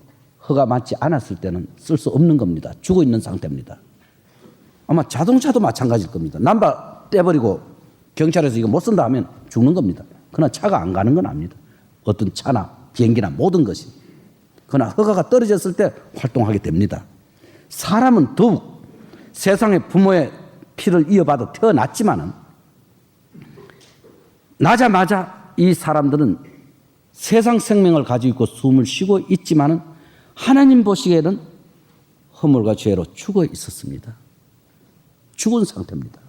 허가 맞지 않았을 때는 쓸 수 없는 겁니다. 죽어 있는 상태입니다. 아마 자동차도 마찬가지일 겁니다. 남바 떼버리고 경찰에서 이거 못 쓴다 하면 죽는 겁니다. 그러나 차가 안 가는 건 압니다. 어떤 차나 비행기나 모든 것이. 그러나 허가가 떨어졌을 때 활동하게 됩니다. 사람은 더욱 세상의 부모의 피를 이어받아 태어났지만은 나자마자 이 사람들은 세상 생명을 가지고 있고 숨을 쉬고 있지만은 하나님 보시기에는 허물과 죄로 죽어 있었습니다. 죽은 상태입니다.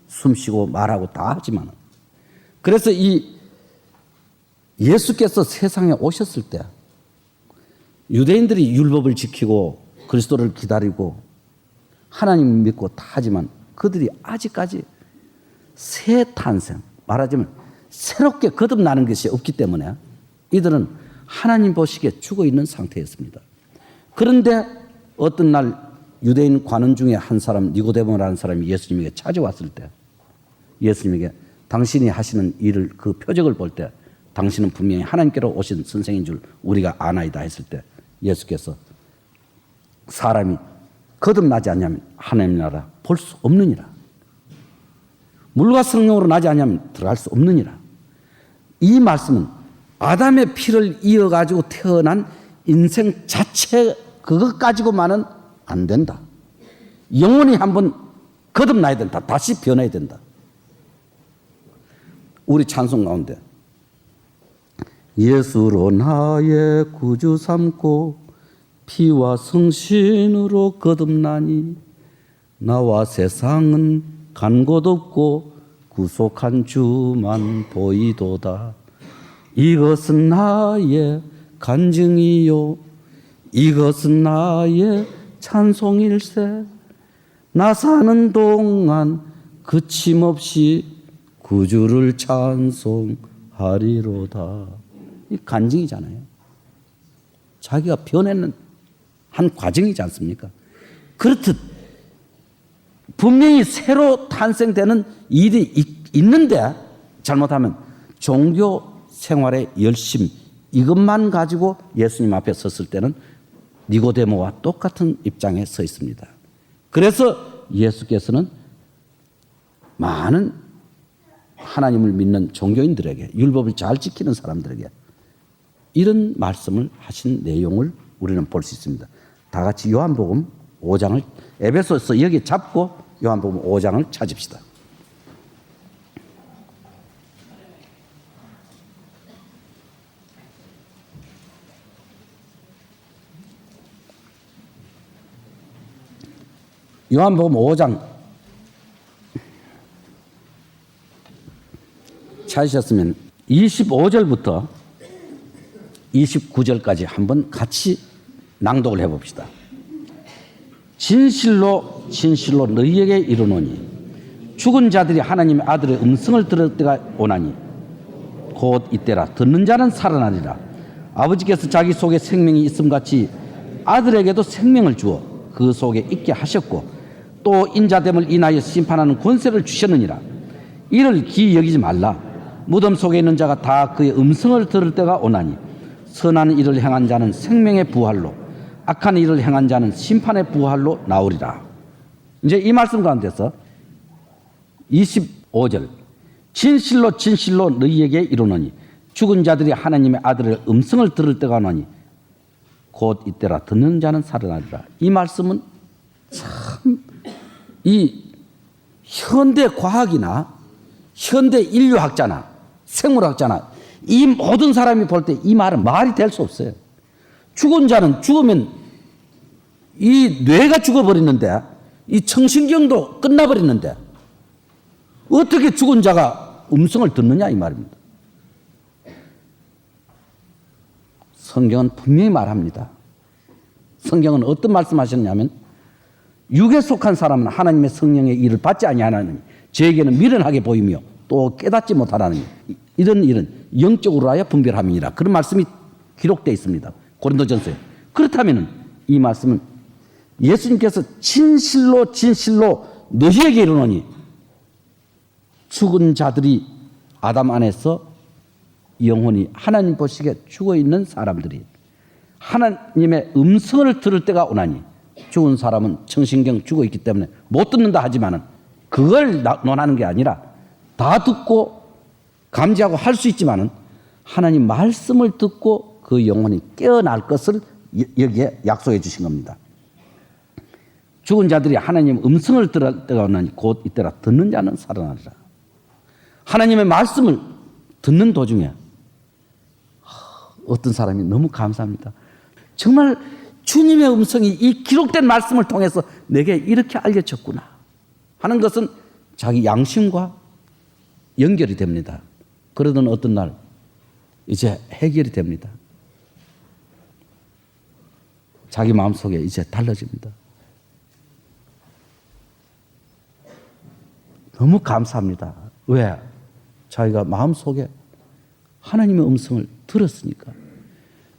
숨쉬고 말하고 다 하지만. 그래서 이 예수께서 세상에 오셨을 때 유대인들이 율법을 지키고 그리스도를 기다리고 하나님을 믿고 다 하지만 그들이 아직까지 새 탄생, 말하자면 새롭게 거듭나는 것이 없기 때문에 이들은 하나님 보시기에 죽어 있는 상태였습니다. 그런데 어떤 날 유대인 관원 중에 한 사람, 니고데모라는 사람이 예수님에게 찾아왔을 때 예수님에게 당신이 하시는 일을, 그 표적을 볼 때 당신은 분명히 하나님께로 오신 선생인 줄 우리가 아나이다 했을 때 예수께서 사람이 거듭나지 않냐면 하나님 나라 볼 수 없느니라. 물과 성령으로 나지 않냐면 들어갈 수 없느니라. 이 말씀은 아담의 피를 이어가지고 태어난 인생 자체 그것 가지고만은 안 된다. 영원히 한번 거듭나야 된다. 다시 변해야 된다. 우리 찬송 가운데 예수로 나의 구주 삼고 피와 성신으로 거듭나니 나와 세상은 간 곳 없고 구속한 주만 보이도다. 이것은 나의 간증이요 이것은 나의 찬송일세. 나 사는 동안 그침없이 구주를 찬송하리로다. 이 간증이잖아요. 자기가 변해는 한 과정이지 않습니까? 그렇듯 분명히 새로 탄생되는 일이 있는데 잘못하면 종교 생활의 열심 이것만 가지고 예수님 앞에 섰을 때는 니고데모와 똑같은 입장에 서 있습니다. 그래서 예수께서는 많은 하나님을 믿는 종교인들에게, 율법을 잘 지키는 사람들에게 이런 말씀을 하신 내용을 우리는 볼 수 있습니다. 다 같이 요한복음 5장을 에베소서 여기 잡고 요한복음 5장을 찾읍시다. 요한복음 5장 찾으셨으면 25절부터 29절까지 한번 같이 낭독을 해봅시다. 진실로 진실로 너희에게 이르노니 죽은 자들이 하나님의 아들의 음성을 들을 때가 오나니 곧 이때라. 듣는 자는 살아나리라. 아버지께서 자기 속에 생명이 있음같이 아들에게도 생명을 주어 그 속에 있게 하셨고 또 인자됨을 인하여 심판하는 권세를 주셨느니라. 이를 기이 여기지 말라. 무덤 속에 있는 자가 다 그의 음성을 들을 때가 오나니 선한 일을 행한 자는 생명의 부활로 악한 일을 행한 자는 심판의 부활로 나오리라. 이제 이 말씀 가운데서 25절 진실로 진실로 너희에게 이르노니 죽은 자들이 하나님의 아들의 음성을 들을 때가 오나니 곧 이때라. 듣는 자는 살아나리라. 이 말씀은 참 이 현대 과학이나 현대 인류학자나 생물학자나 이 모든 사람이 볼 때 이 말은 말이 될 수 없어요. 죽은 자는 죽으면 이 뇌가 죽어버리는데 이 청신경도 끝나버리는데 어떻게 죽은 자가 음성을 듣느냐 이 말입니다. 성경은 분명히 말합니다. 성경은 어떤 말씀하셨냐면 육에 속한 사람은 하나님의 성령의 일을 받지 아니하나니 저에게는 미련하게 보이며 또 깨닫지 못하나니 이런 일은 영적으로 하여 분별함이니라. 그런 말씀이 기록되어 있습니다. 고린도전서에. 그렇다면 이 말씀은 예수님께서 진실로 진실로 너희에게 이르노니 죽은 자들이 아담 안에서 영혼이 하나님 보시기에 죽어있는 사람들이 하나님의 음성을 들을 때가 오나니 죽은 사람은 청신경 죽어있기 때문에 못 듣는다 하지만은 그걸 논하는 게 아니라 다 듣고 감지하고 할 수 있지만은 하나님 말씀을 듣고 그 영혼이 깨어날 것을 여기에 약속해 주신 겁니다. 죽은 자들이 하나님 음성을 들을 때가 오나니 곧 이때라. 듣는 자는 살아나리라. 하나님의 말씀을 듣는 도중에 어떤 사람이 너무 감사합니다. 정말 주님의 음성이 이 기록된 말씀을 통해서 내게 이렇게 알려졌구나 하는 것은 자기 양심과 연결이 됩니다. 그러던 어떤 날 이제 해결이 됩니다. 자기 마음속에 이제 달라집니다. 너무 감사합니다. 왜? 자기가 마음속에 하나님의 음성을 들었으니까.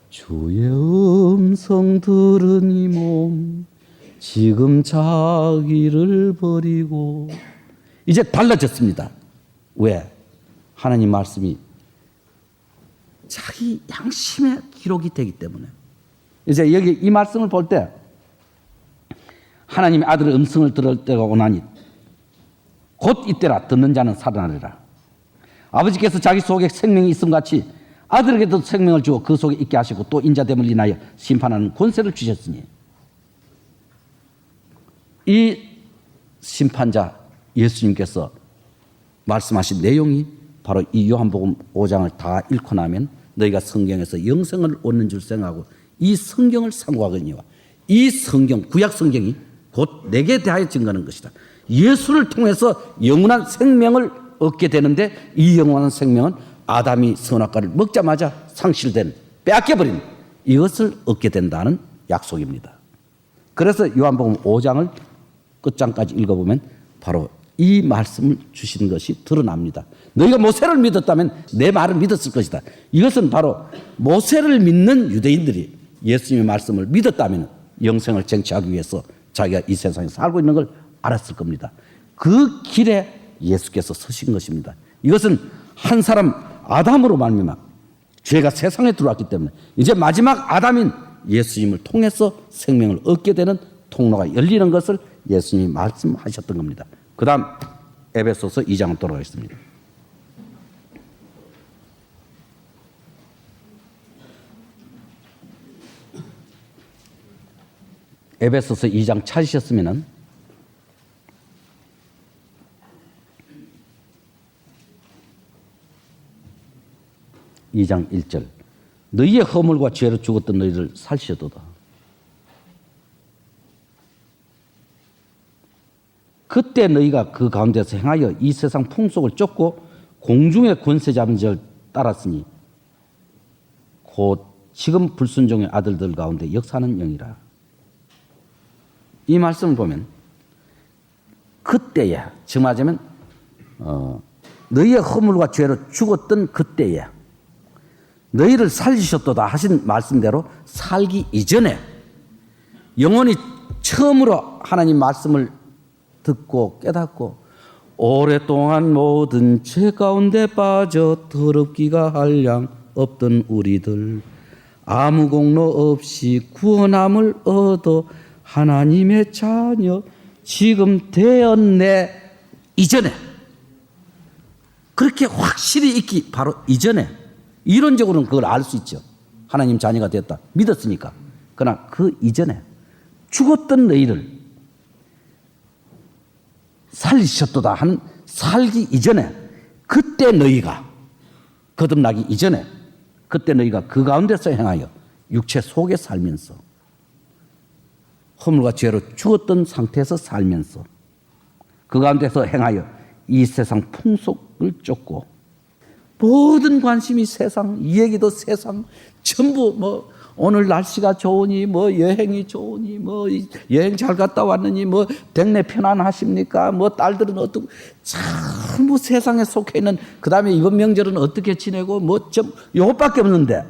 주의 음성 들으니 몸 지금 자기를 버리고 이제 달라졌습니다. 왜? 하나님 말씀이 자기 양심에 기록이 되기 때문에. 이제 여기 이 말씀을 볼 때 하나님의 아들의 음성을 들을 때가 오나니 곧 이때라. 듣는 자는 살아나리라. 아버지께서 자기 속에 생명이 있음같이 아들에게도 생명을 주어 그 속에 있게 하시고 또 인자됨을 인하여 심판하는 권세를 주셨으니 이 심판자 예수님께서 말씀하신 내용이 바로 이 요한복음 5장을 다 읽고 나면 너희가 성경에서 영생을 얻는 줄 생각하고 이 성경을 상고하거니와 이 성경 구약 성경이 곧 내게 대하여 증거하는 것이다. 예수를 통해서 영원한 생명을 얻게 되는데 이 영원한 생명은 아담이 선악과를 먹자마자 상실된 빼앗겨버린 이것을 얻게 된다는 약속입니다. 그래서 요한복음 5장을 끝장까지 읽어보면 바로 이 말씀을 주신 것이 드러납니다. 너희가 모세를 믿었다면 내 말을 믿었을 것이다. 이것은 바로 모세를 믿는 유대인들이 예수님의 말씀을 믿었다면 영생을 쟁취하기 위해서 자기가 이 세상에 살고 있는 걸 알았을 겁니다. 그 길에 예수께서 서신 것입니다. 이것은 한 사람 아담으로 말미암아 죄가 세상에 들어왔기 때문에 이제 마지막 아담인 예수님을 통해서 생명을 얻게 되는 통로가 열리는 것을 예수님이 말씀하셨던 겁니다. 그 다음 에베소서 2장을 돌아가겠습니다. 에베소서 2장 찾으셨으면은 2장 1절 너희의 허물과 죄로 죽었던 너희를 살리셨도다. 그때 너희가 그 가운데서 행하여 이 세상 풍속을 쫓고 공중의 권세 잡은 자를 따랐으니 곧 지금 불순종의 아들들 가운데 역사하는 영이라. 이 말씀을 보면 그때야 정하자면 너희의 허물과 죄로 죽었던 그때에 너희를 살리셨도다 하신 말씀대로 살기 이전에 영혼이 처음으로 하나님 말씀을 듣고 깨닫고 오랫동안 모든 죄 가운데 빠져 더럽기가 한량 없던 우리들 아무 공로 없이 구원함을 얻어 하나님의 자녀 지금 되었네 이전에 그렇게 확실히 있기 바로 이전에 이론적으로는 그걸 알 수 있죠. 하나님 자녀가 됐다 믿었으니까. 그러나 그 이전에 죽었던 너희를 살리셨도다 한 살기 이전에 그때 너희가 거듭나기 이전에 그때 너희가 그 가운데서 행하여 육체 속에 살면서 허물과 죄로 죽었던 상태에서 살면서 그 가운데서 행하여 이 세상 풍속을 쫓고 모든 관심이 세상, 이 얘기도 세상, 전부 뭐 오늘 날씨가 좋으니 뭐 여행이 좋으니 뭐 여행 잘 갔다 왔느니 뭐 댁내 편안하십니까? 뭐 딸들은 어떻고 전부 세상에 속해 있는 그다음에 이번 명절은 어떻게 지내고 뭐 좀 요것밖에 없는데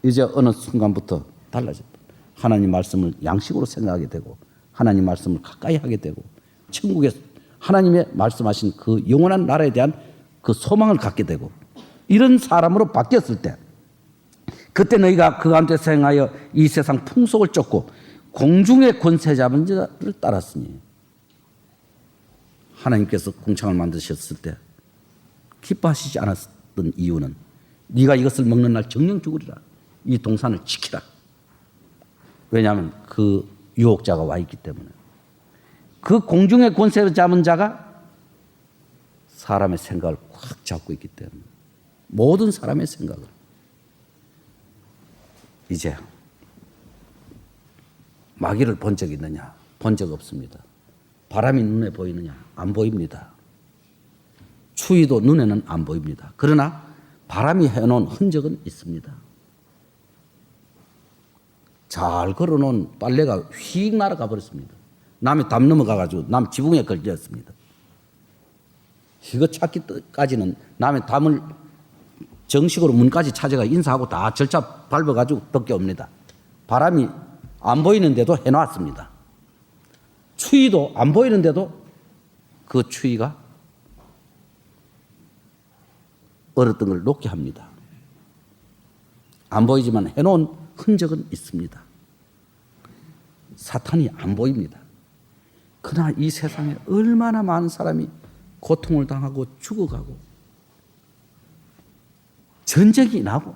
이제 어느 순간부터 달라졌다. 하나님 말씀을 양식으로 생각하게 되고 하나님 말씀을 가까이 하게 되고 천국에 하나님의 말씀하신 그 영원한 나라에 대한 그 소망을 갖게 되고 이런 사람으로 바뀌었을 때 그때 너희가 그 가운데서 행하여 이 세상 풍속을 쫓고 공중의 권세 잡은 자를 따랐으니 하나님께서 궁창을 만드셨을 때 기뻐하시지 않았던 이유는 네가 이것을 먹는 날 정령 죽으리라. 이 동산을 지키라. 왜냐하면 그 유혹자가 와 있기 때문에. 그 공중의 권세를 잡은 자가 사람의 생각을 꽉 잡고 있기 때문에 모든 사람의 생각을 이제 마귀를 본 적 있느냐? 본 적 없습니다. 바람이 눈에 보이느냐? 안 보입니다. 추위도 눈에는 안 보입니다. 그러나 바람이 해놓은 흔적은 있습니다. 잘 걸어놓은 빨래가 휙 날아가 버렸습니다. 남의 담 넘어가가지고 남 지붕에 걸렸습니다. 이거 찾기까지는 남의 담을 정식으로 문까지 찾아가 인사하고 다 절차 밟아가지고 밖에 옵니다. 바람이 안 보이는데도 해놨습니다. 추위도 안 보이는데도 그 추위가 얼었던 걸 녹게 합니다. 안 보이지만 해놓은 흔적은 있습니다. 사탄이 안 보입니다. 그러나 이 세상에 얼마나 많은 사람이 고통을 당하고 죽어가고 전쟁이 나고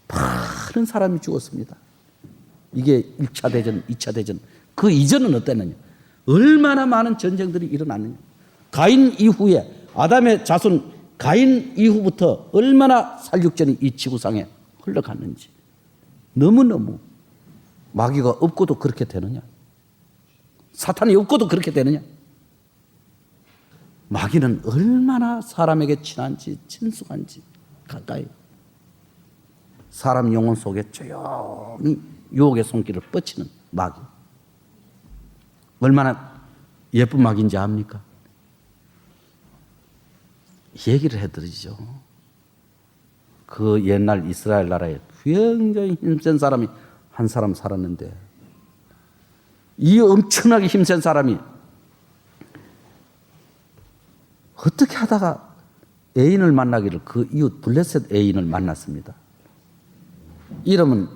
많은 사람이 죽었습니다. 이게 1차 대전, 2차 대전 그 이전은 어땠느냐. 얼마나 많은 전쟁들이 일어났느냐. 가인 이후에 아담의 자손 가인 이후부터 얼마나 살육전이 이 지구상에 흘러갔는지 너무너무 마귀가 없고도 그렇게 되느냐. 사탄이 없고도 그렇게 되느냐. 마귀는 얼마나 사람에게 친한지 친숙한지 가까이 사람 영혼 속에 조용히 유혹의 손길을 뻗치는 마귀. 얼마나 예쁜 마귀인지 압니까? 얘기를 해드리죠. 그 옛날 이스라엘 나라에 굉장히 힘센 사람이 한 사람 살았는데 이 엄청나게 힘센 사람이 어떻게 하다가 애인을 만나기를 그 이웃 블레셋 애인을 만났습니다. 이름은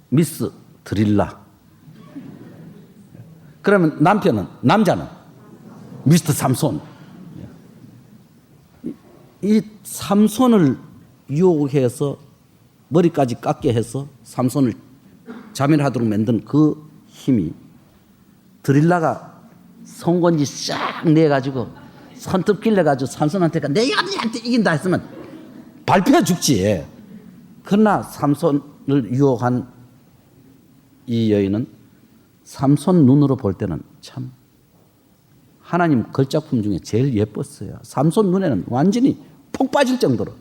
미스 드릴라. 그러면 남자는 미스터 삼손. 이 삼손을 유혹해서 머리까지 깎게 해서 삼손을 자멸하도록 만든 그 힘이 드릴라가 송곳니 싹 내가지고 손톱 길러가지고 삼손한테가 내가 너한테 이긴다 했으면 발표해 죽지. 그러나 삼손을 유혹한 이 여인은 삼손 눈으로 볼 때는 참 하나님 걸작품 중에 제일 예뻤어요. 삼손 눈에는 완전히 폭 빠질 정도로.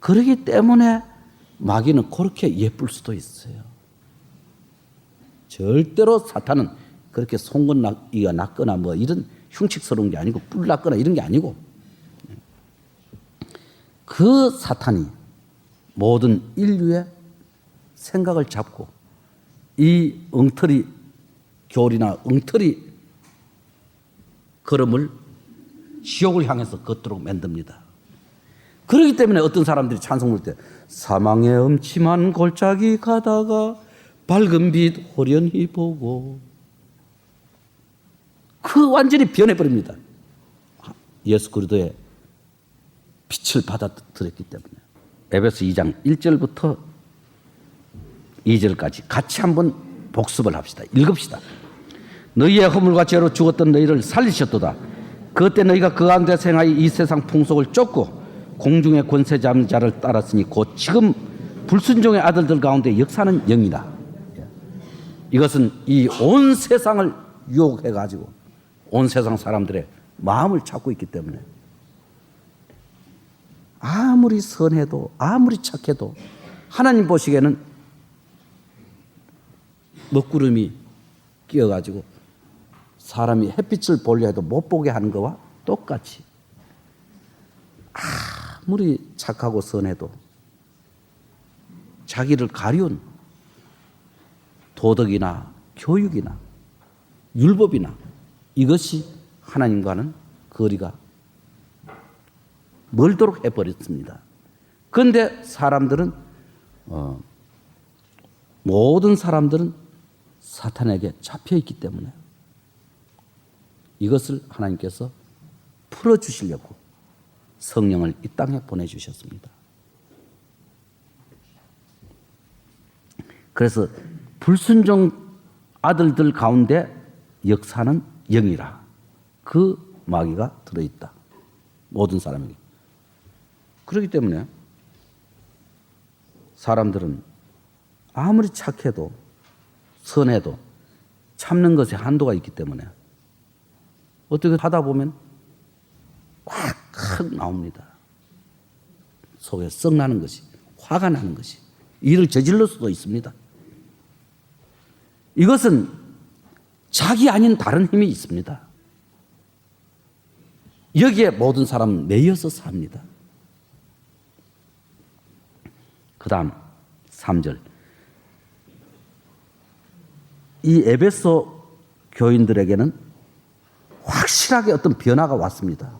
그렇기 때문에 마귀는 그렇게 예쁠 수도 있어요. 절대로 사탄은 그렇게 송곳니가 났거나 뭐 이런 흉측스러운 게 아니고 뿔 났거나 이런 게 아니고 그 사탄이 모든 인류의 생각을 잡고 이 엉터리 교리나 엉터리 걸음을 지옥을 향해서 걷도록 만듭니다. 그렇기 때문에 어떤 사람들이 찬송 부를 때 사망의 음침한 골짜기 가다가 밝은 빛 호련히 보고 그 완전히 변해버립니다. 예수 그리스도의 빛을 받아들였기 때문에. 에베소 2장 1절부터 2절까지 같이 한번 복습을 합시다. 읽읍시다. 너희의 허물과 죄로 죽었던 너희를 살리셨도다. 그때 너희가 그 가운데 생하여 이 세상 풍속을 쫓고 공중의 권세 잡는 자를 따랐으니 곧 지금 불순종의 아들들 가운데 역사는 영이다. 이것은 이 온 세상을 유혹해가지고 온 세상 사람들의 마음을 잡고 있기 때문에 아무리 선해도 아무리 착해도 하나님 보시기에는 먹구름이 끼어가지고 사람이 햇빛을 보려 해도 못 보게 하는 것과 똑같이 아무리 착하고 선해도 자기를 가리운 도덕이나 교육이나 율법이나 이것이 하나님과는 거리가 멀도록 해버렸습니다. 그런데 사람들은 모든 사람들은 사탄에게 잡혀있기 때문에 이것을 하나님께서 풀어주시려고 성령을 이 땅에 보내주셨습니다. 그래서 불순종 아들들 가운데 역사는 영이라 그 마귀가 들어있다. 모든 사람에게. 그렇기 때문에 사람들은 아무리 착해도 선해도 참는 것에 한도가 있기 때문에 어떻게 하다 보면 확 나옵니다. 속에 썩 나는 것이, 화가 나는 것이, 일을 저질러 수도 있습니다. 이것은 자기 아닌 다른 힘이 있습니다. 여기에 모든 사람은 매여서 삽니다. 그 다음 3절. 이 에베소 교인들에게는 확실하게 어떤 변화가 왔습니다.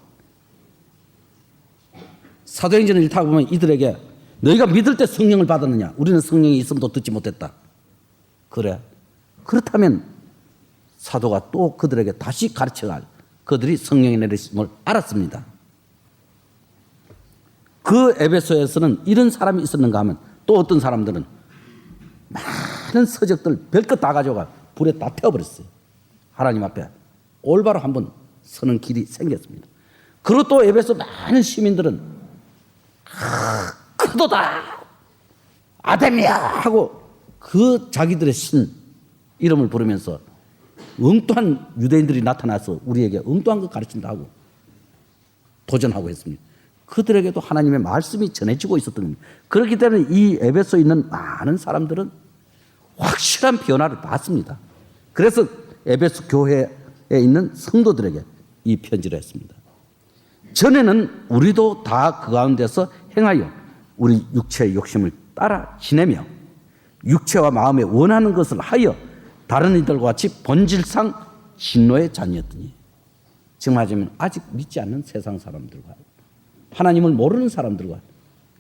사도행전을 읽다 보면 이들에게 너희가 믿을 때 성령을 받았느냐? 우리는 성령이 있음도 듣지 못했다. 그래. 그렇다면 사도가 또 그들에게 다시 가르쳐갈 그들이 성령이 내리심을 알았습니다. 그 에베소에서는 이런 사람이 있었는가 하면 또 어떤 사람들은 많은 서적들 별것 다 가져가 불에 다 태워버렸어요. 하나님 앞에 올바로 한번 서는 길이 생겼습니다. 그리고 또 에베소 많은 시민들은 크도다 아데미야 하고 그 자기들의 신 이름을 부르면서 엉뚱한 유대인들이 나타나서 우리에게 엉뚱한 것 가르친다 하고 도전하고 했습니다. 그들에게도 하나님의 말씀이 전해지고 있었던 겁니다. 그렇기 때문에 이 에베소에 있는 많은 사람들은 확실한 변화를 봤습니다. 그래서 에베소 교회에 있는 성도들에게 이 편지를 했습니다. 전에는 우리도 다 그 가운데서 행하여 우리 육체의 욕심을 따라 지내며 육체와 마음에 원하는 것을 하여 다른 이들과 같이 본질상 진노의 자녀였더니 지금 하자면 아직 믿지 않는 세상 사람들과 하나님을 모르는 사람들과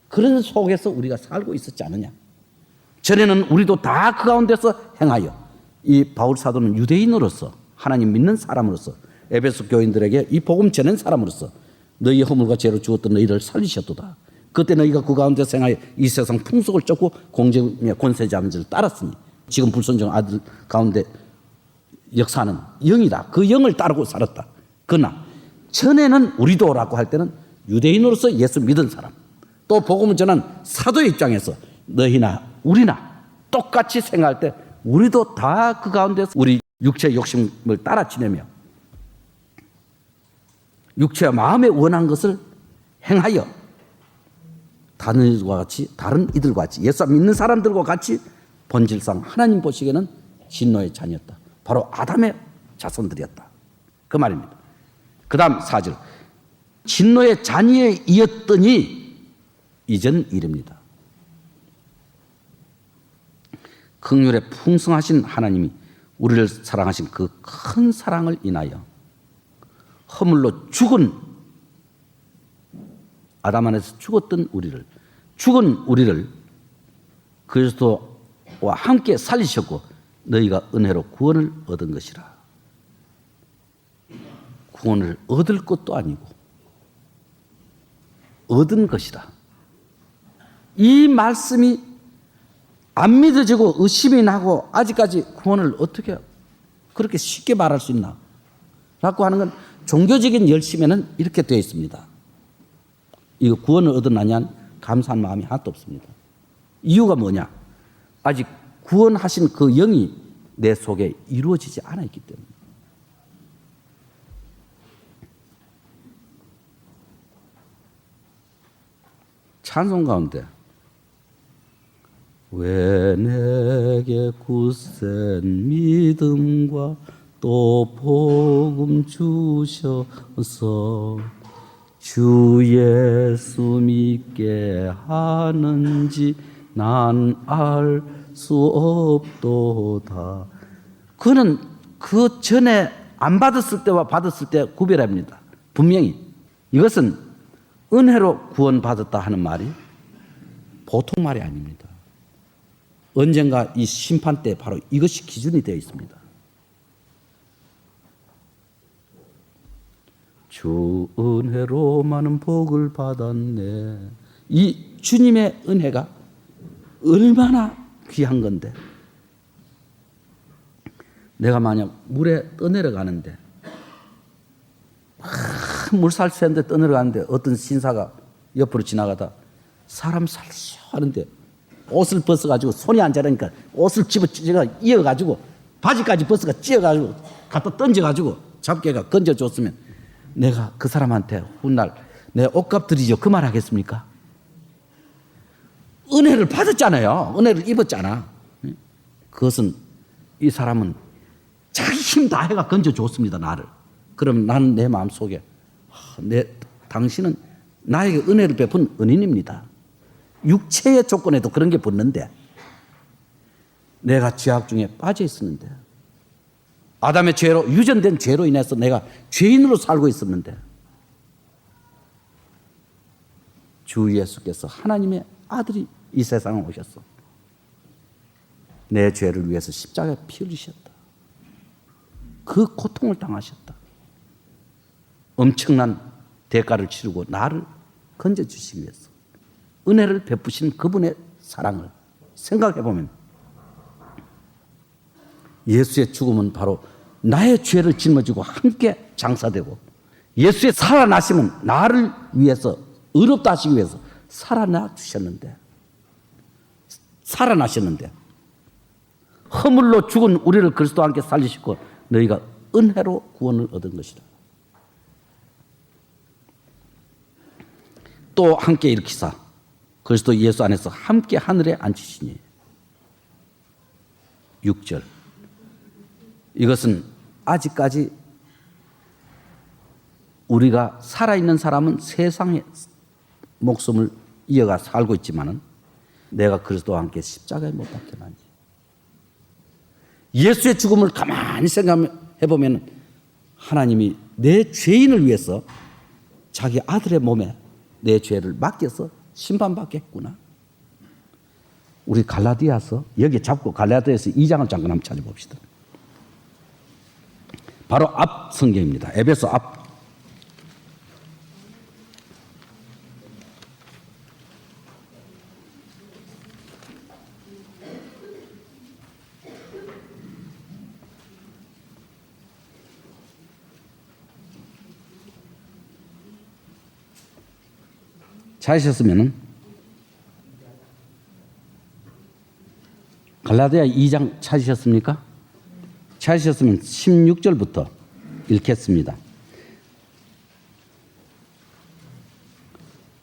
그런 속에서 우리가 살고 있었지 않느냐. 전에는 우리도 다 그 가운데서 행하여 이 바울 사도는 유대인으로서 하나님 믿는 사람으로서 에베소 교인들에게 이 복음 전한 사람으로서 너희의 허물과 죄로 죽었던 너희를 살리셨도다. 그때 너희가 그 가운데서 행하여 이 세상 풍속을 쫓고 공중의 권세 잡는 자를 따랐으니 지금 불순종 아들 가운데 역사는 영이다. 그 영을 따르고 살았다. 그러나 전에는 우리도라고 할 때는 유대인으로서 예수 믿은 사람 또 복음을 전한 사도의 입장에서 너희나 우리나 똑같이 생각할 때 우리도 다 그 가운데서 우리 육체의 욕심을 따라 지내며 육체와 마음에 원한 것을 행하여 다른 이들과 같이 예수 믿는 사람들과 같이 본질상 하나님 보시기에는 진노의 자녀였다. 바로 아담의 자손들이었다. 그 말입니다. 그 다음 4절. 진노의 자녀이었더니 이전 일입니다. 긍휼에 풍성하신 하나님이 우리를 사랑하신 그 큰 사랑을 인하여 허물로 죽은 아담 안에서 죽었던 우리를, 죽은 우리를 그리스도와 함께 살리셨고 너희가 은혜로 구원을 얻은 것이라. 구원을 얻을 것도 아니고 얻은 것이라. 이 말씀이 안 믿어지고 의심이 나고 아직까지 구원을 어떻게 그렇게 쉽게 말할 수 있나? 라고 하는 건 종교적인 열심에는 이렇게 되어 있습니다. 이거 구원을 얻었나냐? 감사한 마음이 하나도 없습니다. 이유가 뭐냐? 아직 구원하신 그 영이 내 속에 이루어지지 않아 있기 때문에. 찬송 가운데 왜 내게 굳센 믿음과 또 복음 주셔서 주 예수 믿게 하는지 난 알 수 없도다. 그는 그 전에 안 받았을 때와 받았을 때 구별합니다. 분명히 이것은 은혜로 구원받았다 하는 말이 보통 말이 아닙니다. 언젠가 이 심판 때 바로 이것이 기준이 되어 있습니다. 주 은혜로 많은 복을 받았네. 이 주님의 은혜가 얼마나 귀한 건데, 내가 만약 물에 떠내려가는데 물살 새는데 떠내려가는데 어떤 신사가 옆으로 지나가다 사람 살쇼 하는데 옷을 벗어가지고 손이 안 자라니까 옷을 집어치가 이어가지고 바지까지 벗어가 찧어가지고 갖다 던져가지고 잡개가 건져줬으면 내가 그 사람한테 훗날 내 옷값 드리죠 그 말 하겠습니까? 은혜를 받았잖아요. 은혜를 입었잖아. 그것은 이 사람은 자기 힘 다해가 건져줬습니다. 나를. 그럼 나는 내 마음속에 당신은 나에게 은혜를 베푼 은인입니다. 육체의 조건에도 그런 게 붙는데 내가 죄악 중에 빠져 있었는데 아담의 죄로 유전된 죄로 인해서 내가 죄인으로 살고 있었는데 주 예수께서 하나님의 아들이 이 세상에 오셨어. 내 죄를 위해서 십자가에 피 흘리셨다. 그 고통을 당하셨다. 엄청난 대가를 치르고 나를 건져주시기 위해서 은혜를 베푸신 그분의 사랑을 생각해보면 예수의 죽음은 바로 나의 죄를 짊어지고 함께 장사되고 예수의 살아나심은 나를 위해서 의롭다 하시기 위해서 살아나셨는데 허물로 죽은 우리를 그리스도와 함께 살리시고 너희가 은혜로 구원을 얻은 것이다. 또 함께 일으키사 그리스도 예수 안에서 함께 하늘에 앉히시니 6절 이것은 아직까지 우리가 살아있는 사람은 세상의 목숨을 이어가 살고 있지만은 내가 그리스도와 함께 십자가에 못 박혀나니 예수의 죽음을 가만히 생각해 보면 하나님이 내 죄인을 위해서 자기 아들의 몸에 내 죄를 맡겨서 심판받게 했구나. 우리 갈라디아서 여기 잡고 갈라디아서 2장을 잠깐 한번 찾아봅시다. 바로 앞 성경입니다. 에베소 앞. 찾으셨으면 갈라디아 2장 찾으셨습니까? 찾으셨으면 16절부터 읽겠습니다.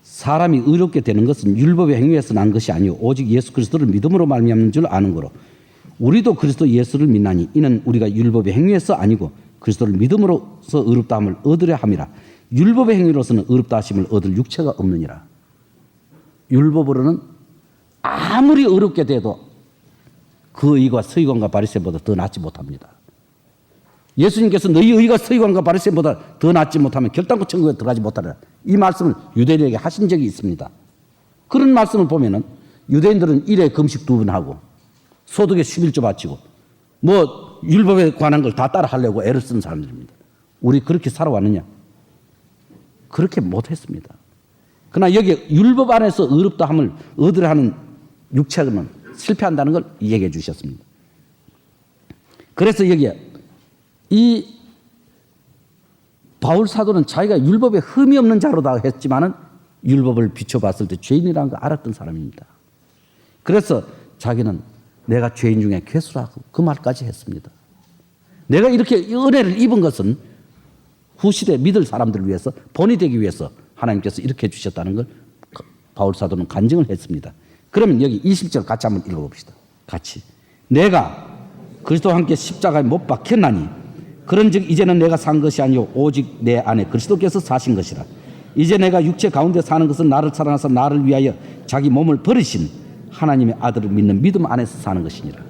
사람이 의롭게 되는 것은 율법의 행위에서 난 것이 아니요 오직 예수 그리스도를 믿음으로 말미암는 줄 아는 거로 우리도 그리스도 예수를 믿나니 이는 우리가 율법의 행위에서 아니고 그리스도를 믿음으로써 의롭다함을 얻으려 함이라. 율법의 행위로서는 의롭다 하심을 얻을 육체가 없느니라. 율법으로는 아무리 어렵게 돼도 그 의가 서기관과 바리새인보다 더 낫지 못합니다. 예수님께서 너희 의가 서기관과 바리새인보다 더 낫지 못하면 결단코 천국에 들어가지 못하리라. 이 말씀을 유대인에게 하신 적이 있습니다. 그런 말씀을 보면은 유대인들은 일에 금식 2번 하고 소득에 11조 바치고 뭐 율법에 관한 걸 다 따라 하려고 애를 쓴 사람들입니다. 우리 그렇게 살아왔느냐? 그렇게 못했습니다. 그러나 여기 율법 안에서 의롭다 함을 얻으려 하는 육체는 실패한다는 걸 얘기해 주셨습니다. 그래서 여기에 이 바울 사도는 자기가 율법에 흠이 없는 자로다 했지만은 율법을 비춰봤을 때 죄인이라는 걸 알았던 사람입니다. 그래서 자기는 내가 죄인 중에 괴수라고 그 말까지 했습니다. 내가 이렇게 은혜를 입은 것은 후시대 믿을 사람들을 위해서 본이 되기 위해서 하나님께서 이렇게 해주셨다는 걸 바울 사도는 간증을 했습니다. 그러면 여기 20절 같이 한번 읽어봅시다. 같이. 내가 그리스도와 함께 십자가에 못 박혔나니 그런즉 이제는 내가 산 것이 아니요 오직 내 안에 그리스도께서 사신 것이라. 이제 내가 육체 가운데 사는 것은 나를 사랑하사 나를 위하여 자기 몸을 버리신 하나님의 아들을 믿는 믿음 안에서 사는 것이니라.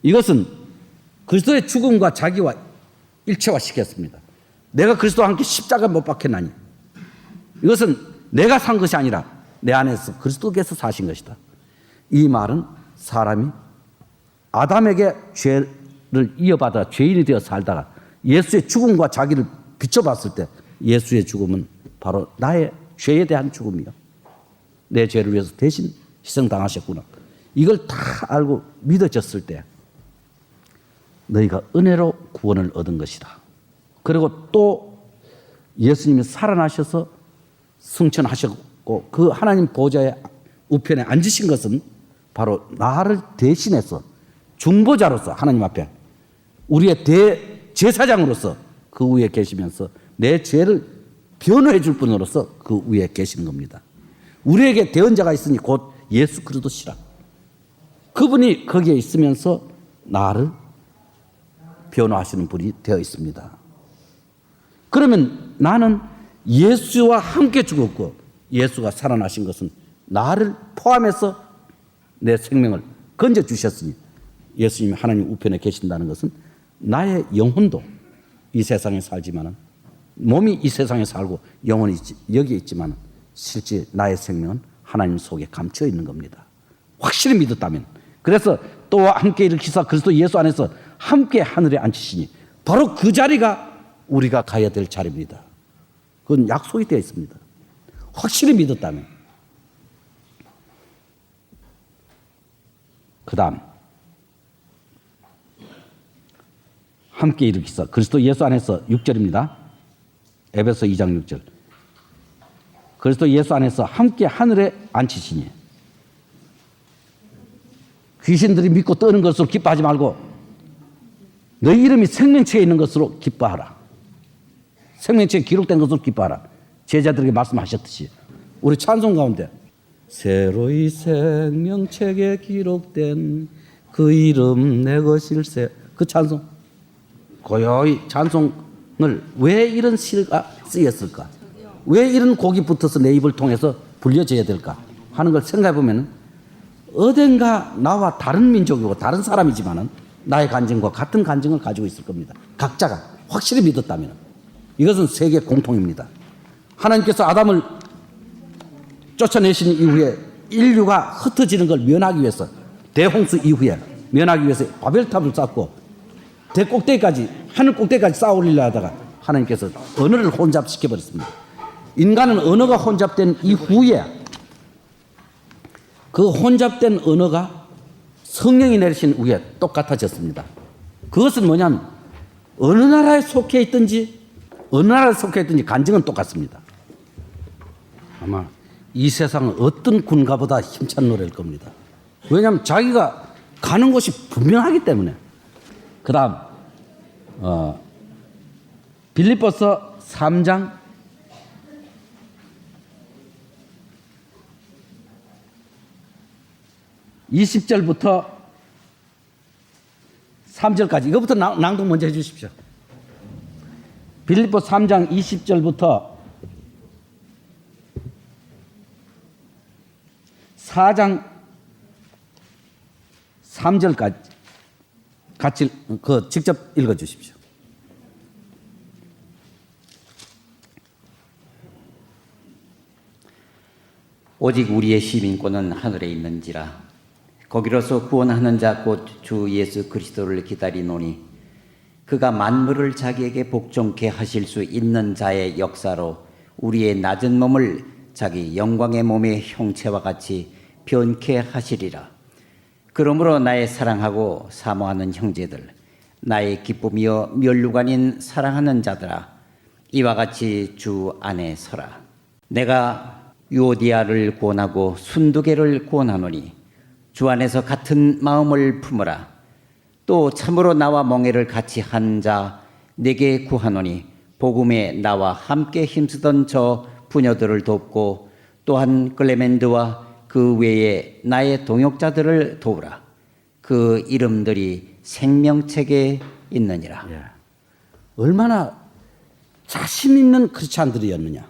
이것은 그리스도의 죽음과 자기와 일체화시켰습니다. 내가 그리스도와 함께 십자가에 못 박혔나니 이것은 내가 산 것이 아니라 내 안에서 그리스도께서 사신 것이다. 이 말은 사람이 아담에게 죄를 이어받아 죄인이 되어 살다가 예수의 죽음과 자기를 비춰봤을 때 예수의 죽음은 바로 나의 죄에 대한 죽음이요. 내 죄를 위해서 대신 희생당하셨구나. 이걸 다 알고 믿어졌을 때 너희가 은혜로 구원을 얻은 것이다. 그리고 또 예수님이 살아나셔서 승천하셨고 그 하나님 보좌의 우편에 앉으신 것은 바로 나를 대신해서 중보자로서 하나님 앞에 우리의 대제사장으로서 그 위에 계시면서 내 죄를 변호해 줄 분으로서 그 위에 계시는 겁니다. 우리에게 대언자가 있으니 곧 예수 그리스도시라. 그분이 거기에 있으면서 나를 변호하시는 분이 되어 있습니다. 그러면 나는 예수와 함께 죽었고 예수가 살아나신 것은 나를 포함해서 내 생명을 건져주셨으니 예수님이 하나님 우편에 계신다는 것은 나의 영혼도 이 세상에 살지만 몸이 이 세상에 살고 영혼이 여기에 있지만 실제 나의 생명은 하나님 속에 감춰 있는 겁니다. 확실히 믿었다면. 그래서 또 함께 일으키사 그리스도 예수 안에서 함께 하늘에 앉히시니 바로 그 자리가 우리가 가야 될 자리입니다. 그건 약속이 되어 있습니다. 확실히 믿었다면. 그 다음 함께 일으키사 그리스도 예수 안에서 6절입니다. 에베소 2장 6절. 그리스도 예수 안에서 함께 하늘에 앉히시니 귀신들이 믿고 떠는 것으로 기뻐하지 말고 너희 이름이 생명책에 있는 것으로 기뻐하라. 생명책에 기록된 것으로 기뻐하라. 제자들에게 말씀하셨듯이 우리 찬송 가운데 새로이 생명책에 기록된 그 이름 내 것일세. 그 찬송 고요히 찬송을 왜 이런 시가 쓰였을까? 왜 이런 곡이 붙어서 내 입을 통해서 불려져야 될까 하는 걸 생각해 보면 어딘가 나와 다른 민족이고 다른 사람이지만은 나의 간증과 같은 간증을 가지고 있을 겁니다. 각자가 확실히 믿었다면 이것은 세계 공통입니다. 하나님께서 아담을 쫓아내신 이후에 인류가 흩어지는 걸 면하기 위해서 대홍수 이후에 면하기 위해서 바벨탑을 쌓고 대꼭대기까지 하늘 꼭대기까지 쌓아 올리려 하다가 하나님께서 언어를 혼잡시켜 버렸습니다. 인간은 언어가 혼잡된 이후에 그 혼잡된 언어가 성령이 내리신 후에 똑같아졌습니다. 그것은 뭐냐면 어느 나라에 속해 있든지 어느 나라에 속해 있든지 간증은 똑같습니다. 아마 이 세상은 어떤 군가보다 힘찬 노래일 겁니다. 왜냐하면 자기가 가는 곳이 분명하기 때문에. 그 다음 빌립보서 3장 20절부터 3절까지 이것부터 낭독 먼저 해 주십시오. 빌립보 3장 20절부터 4장 3절까지 같이 직접 읽어 주십시오. 오직 우리의 시민권은 하늘에 있는지라. 거기로서 구원하는 자 곧 주 예수 그리스도를 기다리노니 그가 만물을 자기에게 복종케 하실 수 있는 자의 역사로 우리의 낮은 몸을 자기 영광의 몸의 형체와 같이 변케 하시리라. 그러므로 나의 사랑하고 사모하는 형제들, 나의 기쁨이여 면류관인 사랑하는 자들아, 이와 같이 주 안에 서라. 내가 유오디아를 구원하고 순두개를 구원하노니 주 안에서 같은 마음을 품으라. 또 참으로 나와 멍에를 같이 한 자 내게 구하노니 복음에 나와 함께 힘쓰던 저 부녀들을 돕고 또한 클레멘드와 그 외에 나의 동역자들을 도우라. 그 이름들이 생명책에 있느니라. 예. 얼마나 자신 있는 크리스찬들이었느냐.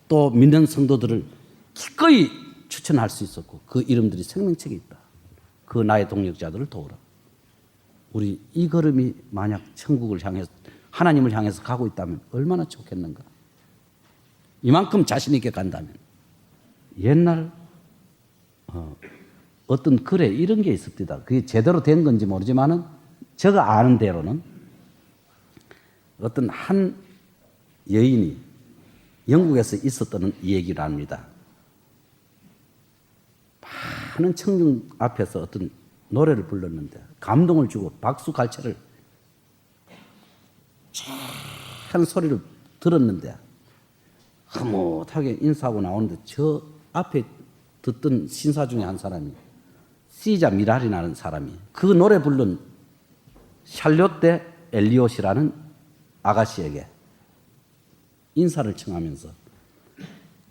또 믿는 성도들을 기꺼이 추천할 수 있었고 그 이름들이 생명책에 있다. 그 나의 동역자들을 도우라. 우리 이 걸음이 만약 천국을 향해서 하나님을 향해서 가고 있다면 얼마나 좋겠는가. 이만큼 자신 있게 간다면 옛날 어떤 글에 이런 게 있습니다. 그게 제대로 된 건지 모르지만은 제가 아는 대로는 어떤 한 여인이 영국에서 있었던 얘기를 합니다. 많은 청중 앞에서 어떤 노래를 불렀는데 감동을 주고 박수 갈채를 한 소리를 들었는데 흐뭇하게 인사하고 나오는데 저 앞에 듣던 신사 중에 한 사람이 시자 미랄이라는 사람이 그 노래 부른 샬롯데 엘리옷이라는 아가씨에게 인사를 청하면서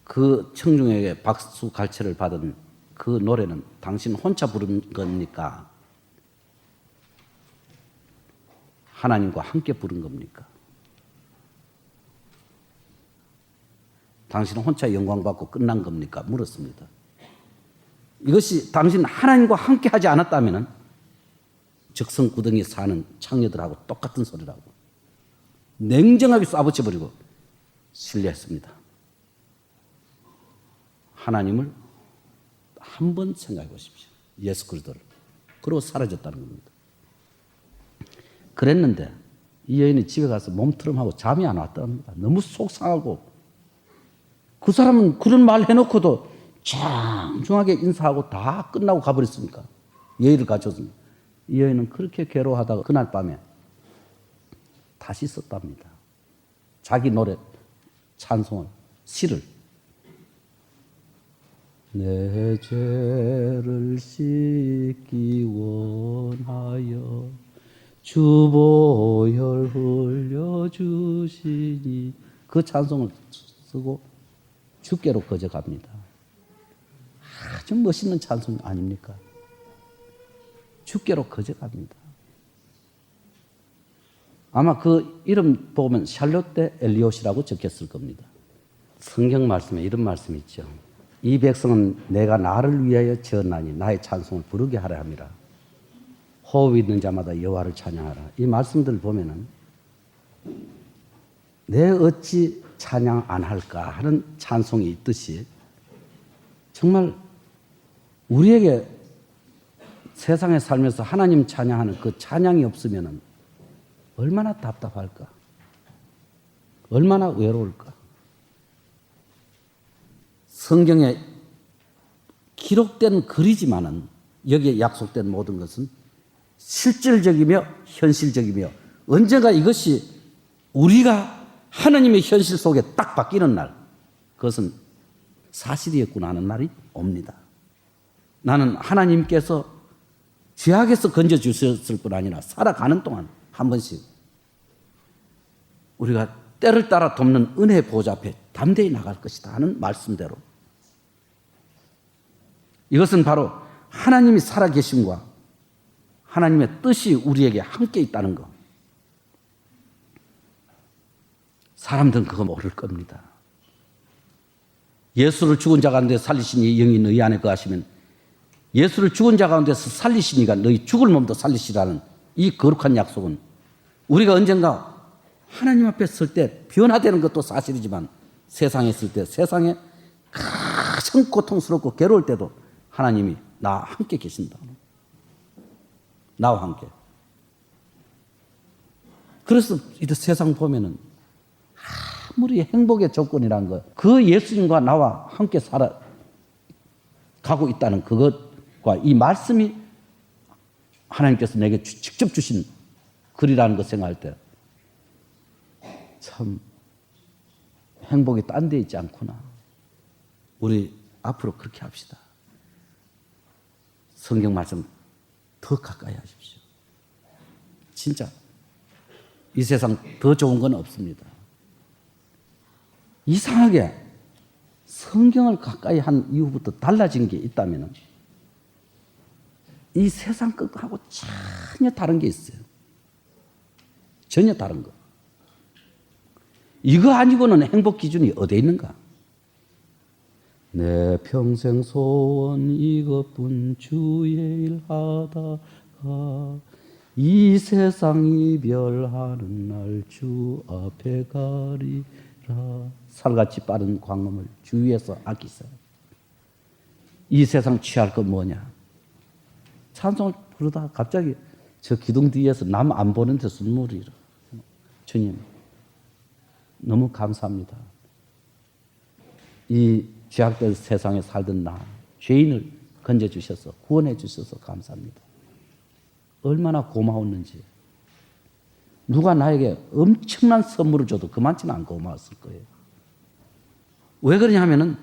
그 청중에게 박수 갈채를 받은 그 노래는 당신 혼자 부른 겁니까? 하나님과 함께 부른 겁니까? 당신은 혼자 영광받고 끝난 겁니까? 물었습니다. 이것이 당신 하나님과 함께 하지 않았다면 적성구덩이에 사는 창녀들하고 똑같은 소리라고 냉정하게 쏴붙여버리고 신뢰했습니다. 하나님을 한번 생각해 보십시오. 예수 그리스도를. 그러고 사라졌다는 겁니다. 그랬는데 이 여인이 집에 가서 몸트름하고 잠이 안 왔답니다. 너무 속상하고 그 사람은 그런 말 해놓고도 장중하게 인사하고 다 끝나고 가버렸으니까 예의를 갖췄습니다. 이 여인은 그렇게 괴로워하다가 그날 밤에 다시 썼답니다. 자기 노래 찬송을 시를 내 죄를 씻기 원하여 주 보혈 흘려주시니 그 찬송을 쓰고 주께로 거저갑니다. 아주 멋있는 찬송 아닙니까? 주께로 거저갑니다. 아마 그 이름 보면 샬롯데 엘리옷이라고 적혔을 겁니다. 성경 말씀에 이런 말씀이 있죠. 이 백성은 내가 나를 위하여 지었나니 나의 찬송을 부르게 하라 함이라. 호흡 있는 자마다 여호와를 찬양하라. 이 말씀들을 보면은 내 어찌 찬양 안 할까 하는 찬송이 있듯이 정말 우리에게 세상에 살면서 하나님 찬양하는 그 찬양이 없으면은 얼마나 답답할까? 얼마나 외로울까? 성경에 기록된 글이지만은 여기에 약속된 모든 것은 실질적이며 현실적이며 언젠가 이것이 우리가 하나님의 현실 속에 딱 바뀌는 날, 그것은 사실이었구나 하는 날이 옵니다. 나는 하나님께서 죄악에서 건져주셨을 뿐 아니라 살아가는 동안 한 번씩 우리가 때를 따라 돕는 은혜의 보좌 앞에 담대히 나갈 것이다 하는 말씀대로 이것은 바로 하나님이 살아계심과 하나님의 뜻이 우리에게 함께 있다는 것. 사람들은 그거 모를 겁니다. 예수를 죽은 자 가운데 살리시니 영이 너희 안에 거하시면 예수를 죽은 자 가운데서 살리시니까 너희 죽을 몸도 살리시라는 이 거룩한 약속은 우리가 언젠가 하나님 앞에 설 때 변화되는 것도 사실이지만 세상에 있을 때 세상에 가장 고통스럽고 괴로울 때도 하나님이 나와 함께 계신다. 나와 함께. 그래서 이 세상 보면은 아무리 행복의 조건이란 것, 그 예수님과 나와 함께 살아 가고 있다는 그것과 이 말씀이 하나님께서 내게 직접 주신 글이라는 것 생각할 때 참 행복이 딴 데 있지 않구나. 우리 앞으로 그렇게 합시다. 성경 말씀 더 가까이 하십시오. 진짜 이 세상 더 좋은 건 없습니다. 이상하게 성경을 가까이 한 이후부터 달라진 게 있다면 이 세상 것하고 전혀 다른 게 있어요. 전혀 다른 거. 이거 아니고는 행복 기준이 어디에 있는가? 내 평생 소원 이것뿐 주의 일 하다가 이 세상 이별하는 날 주 앞에 가리라. 살같이 빠른 광음을 주위에서 아끼세요. 이 세상 취할 것 뭐냐? 찬송을 부르다가 갑자기 저 기둥 뒤에서 남 안 보는 데서 눈물이 일어. 주님 너무 감사합니다. 이 죄악된 세상에 살던 나 죄인을 건져주셔서 구원해 주셔서 감사합니다. 얼마나 고마웠는지. 누가 나에게 엄청난 선물을 줘도 그만치는 안 고마웠을 거예요. 왜 그러냐 하면은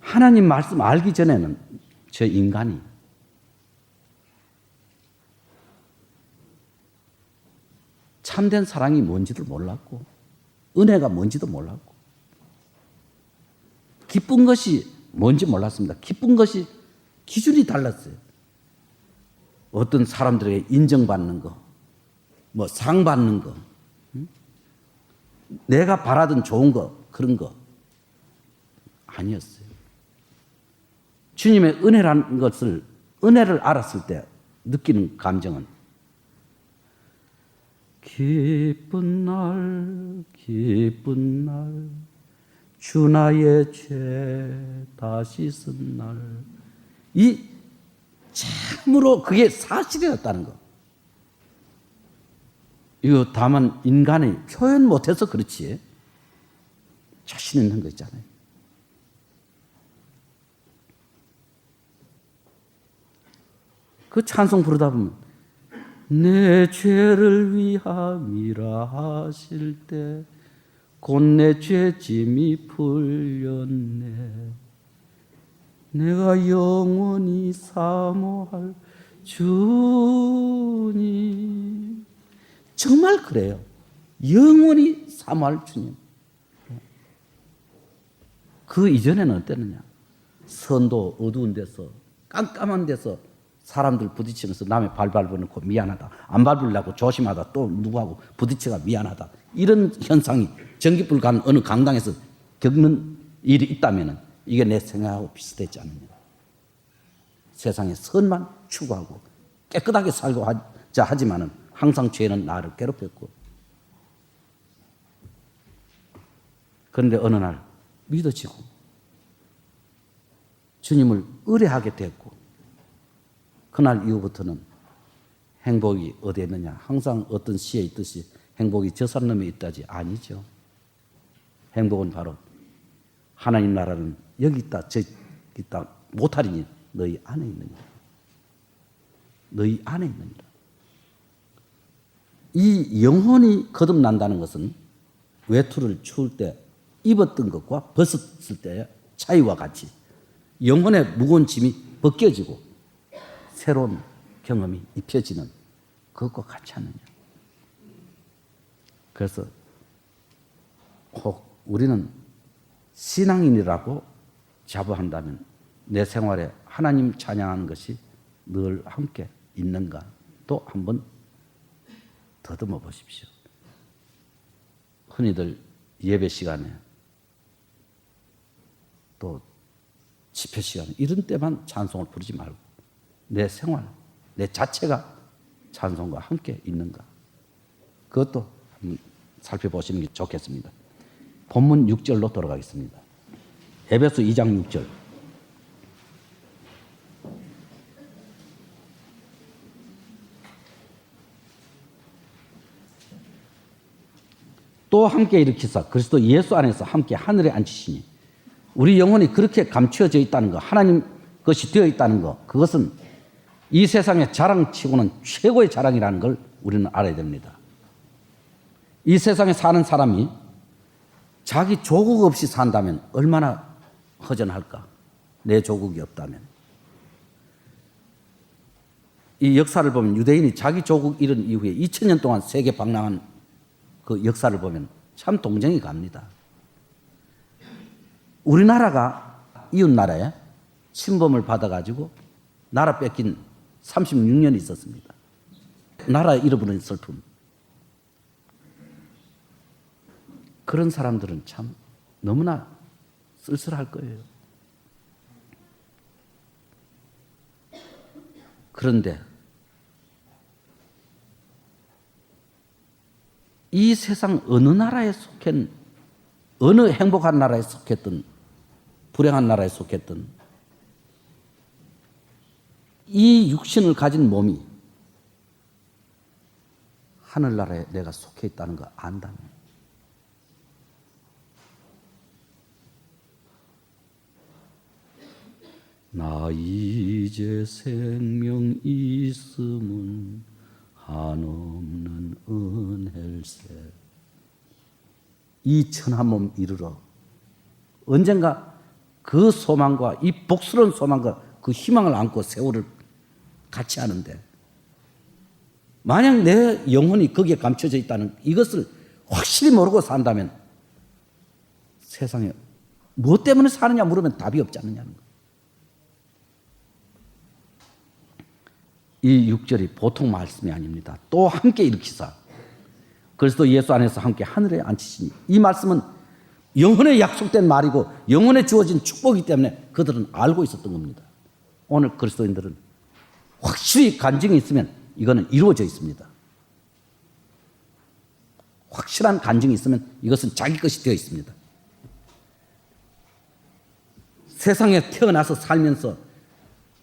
하나님 말씀 알기 전에는 저 인간이 참된 사랑이 뭔지도 몰랐고 은혜가 뭔지도 몰랐고 기쁜 것이 뭔지 몰랐습니다. 기쁜 것이 기준이 달랐어요. 어떤 사람들에게 인정받는 거, 뭐 상 받는 거, 내가 바라던 좋은 거, 그런 거 아니었어요. 주님의 은혜라는 것을, 은혜를 알았을 때 느끼는 감정은 기쁜 날, 기쁜 날, 주 나의 죄 다시 쓴 날. 이 참으로 그게 사실이었다는 거. 이거 다만 인간이 표현 못해서 그렇지 자신 있는 거 있잖아요. 그 찬송 부르다 보면 내 죄를 위함이라 하실 때 곧 내 죄짐이 풀렸네. 내가 영원히 사모할 주님. 정말 그래요. 영원히 사모할 주님. 그 이전에는 어땠느냐? 선도 어두운 데서 깜깜한 데서 사람들 부딪히면서 남의 발 밟아놓고 미안하다. 안 밟으려고 조심하다. 또 누구하고 부딪혀가 미안하다. 이런 현상이 전기불 간 어느 강당에서 겪는 일이 있다면 이게 내 생각하고 비슷했지 않느냐. 세상에 선만 추구하고 깨끗하게 살고 하자 하지만은 항상 죄는 나를 괴롭혔고. 그런데 어느 날 믿어지고 주님을 의뢰하게 됐고 그날 이후부터는 행복이 어디에 있느냐. 항상 어떤 시에 있듯이 행복이 저 산 놈에 있다지 아니죠. 행복은 바로 하나님 나라는 여기 있다 저기 있다 못하리니 너희 안에 있느니라. 너희 안에 있느니라. 이 영혼이 거듭난다는 것은 외투를 추울 때 입었던 것과 벗었을 때의 차이와 같이 영혼의 무거운 짐이 벗겨지고 새로운 경험이 입혀지는 그것과 같지 않느냐. 그래서 혹 우리는 신앙인이라고 자부한다면 내 생활에 하나님 찬양하는 것이 늘 함께 있는가 또 한번 더듬어 보십시오. 흔히들 예배 시간에 또 집회 시간에 이런 때만 찬송을 부르지 말고 내 생활, 내 자체가 찬송과 함께 있는가? 그것도 한번 살펴보시는 게 좋겠습니다. 본문 6절로 돌아가겠습니다. 에베소 2장 6절. 또 함께 일으키사 그리스도 예수 안에서 함께 하늘에 앉히시니 우리 영혼이 그렇게 감추어져 있다는 것, 하나님 것이 되어 있다는 것, 그것은 이 세상의 자랑치고는 최고의 자랑이라는 걸 우리는 알아야 됩니다. 이 세상에 사는 사람이 자기 조국 없이 산다면 얼마나 허전할까? 내 조국이 없다면. 이 역사를 보면 유대인이 자기 조국 잃은 이후에 2000년 동안 세계 방랑한 그 역사를 보면 참 동정이 갑니다. 우리나라가 이웃 나라에 침범을 받아가지고 나라 뺏긴 36년이 있었습니다. 나라 잃어버린 슬픔. 그런 사람들은 참 너무나 쓸쓸할 거예요. 그런데 이 세상 어느 나라에 속한, 어느 행복한 나라에 속했던, 불행한 나라에 속했던 이 육신을 가진 몸이 하늘나라에 내가 속해 있다는 거 안다면 나 이제 생명 있음은 한없는 은혜일세. 이 천한 몸 이르러 언젠가 그 소망과 이 복스러운 소망과 그 희망을 안고 세월을 같이 하는데 만약 내 영혼이 거기에 감춰져 있다는 이것을 확실히 모르고 산다면 세상에 무엇 때문에 사느냐 물으면 답이 없지 않느냐는 거예요. 이 6절이 보통 말씀이 아닙니다. 또 함께 일으키사 그리스도 예수 안에서 함께 하늘에 앉히시니 이 말씀은 영혼에 약속된 말이고 영혼에 주어진 축복이기 때문에 그들은 알고 있었던 겁니다. 오늘 그리스도인들은 확실히 간증이 있으면 이거는 이루어져 있습니다. 확실한 간증이 있으면 이것은 자기 것이 되어 있습니다. 세상에 태어나서 살면서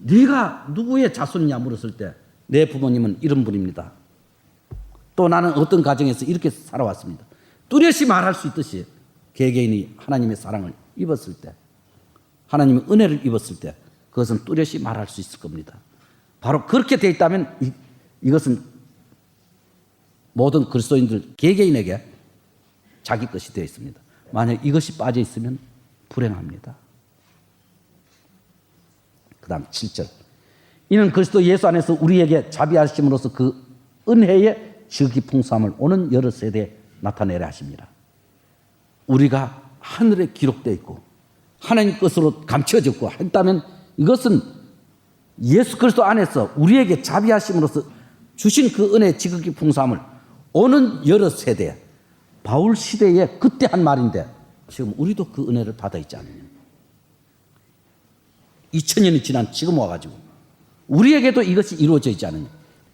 네가 누구의 자손이냐 물었을 때 내 부모님은 이런 분입니다. 또 나는 어떤 가정에서 이렇게 살아왔습니다. 뚜렷이 말할 수 있듯이 개개인이 하나님의 사랑을 입었을 때 하나님의 은혜를 입었을 때 그것은 뚜렷이 말할 수 있을 겁니다. 바로 그렇게 되어 있다면 이것은 모든 그리스도인들 개개인에게 자기 것이 되어 있습니다. 만약 이것이 빠져 있으면 불행합니다. 그 다음 7절 이는 그리스도 예수 안에서 우리에게 자비하심으로써 그 은혜의 지극히 풍성함을 오는 여러 세대에 나타내려 하십니다. 우리가 하늘에 기록되어 있고 하나님 것으로 감춰졌고 했다면 이것은 예수 그리스도 안에서 우리에게 자비하심으로써 주신 그 은혜의 지극히 풍성함을 오는 여러 세대 바울 시대에 그때 한 말인데 지금 우리도 그 은혜를 받아 있지 않느냐. 2000년이 지난 지금 와가지고 우리에게도 이것이 이루어져 있지 않느냐.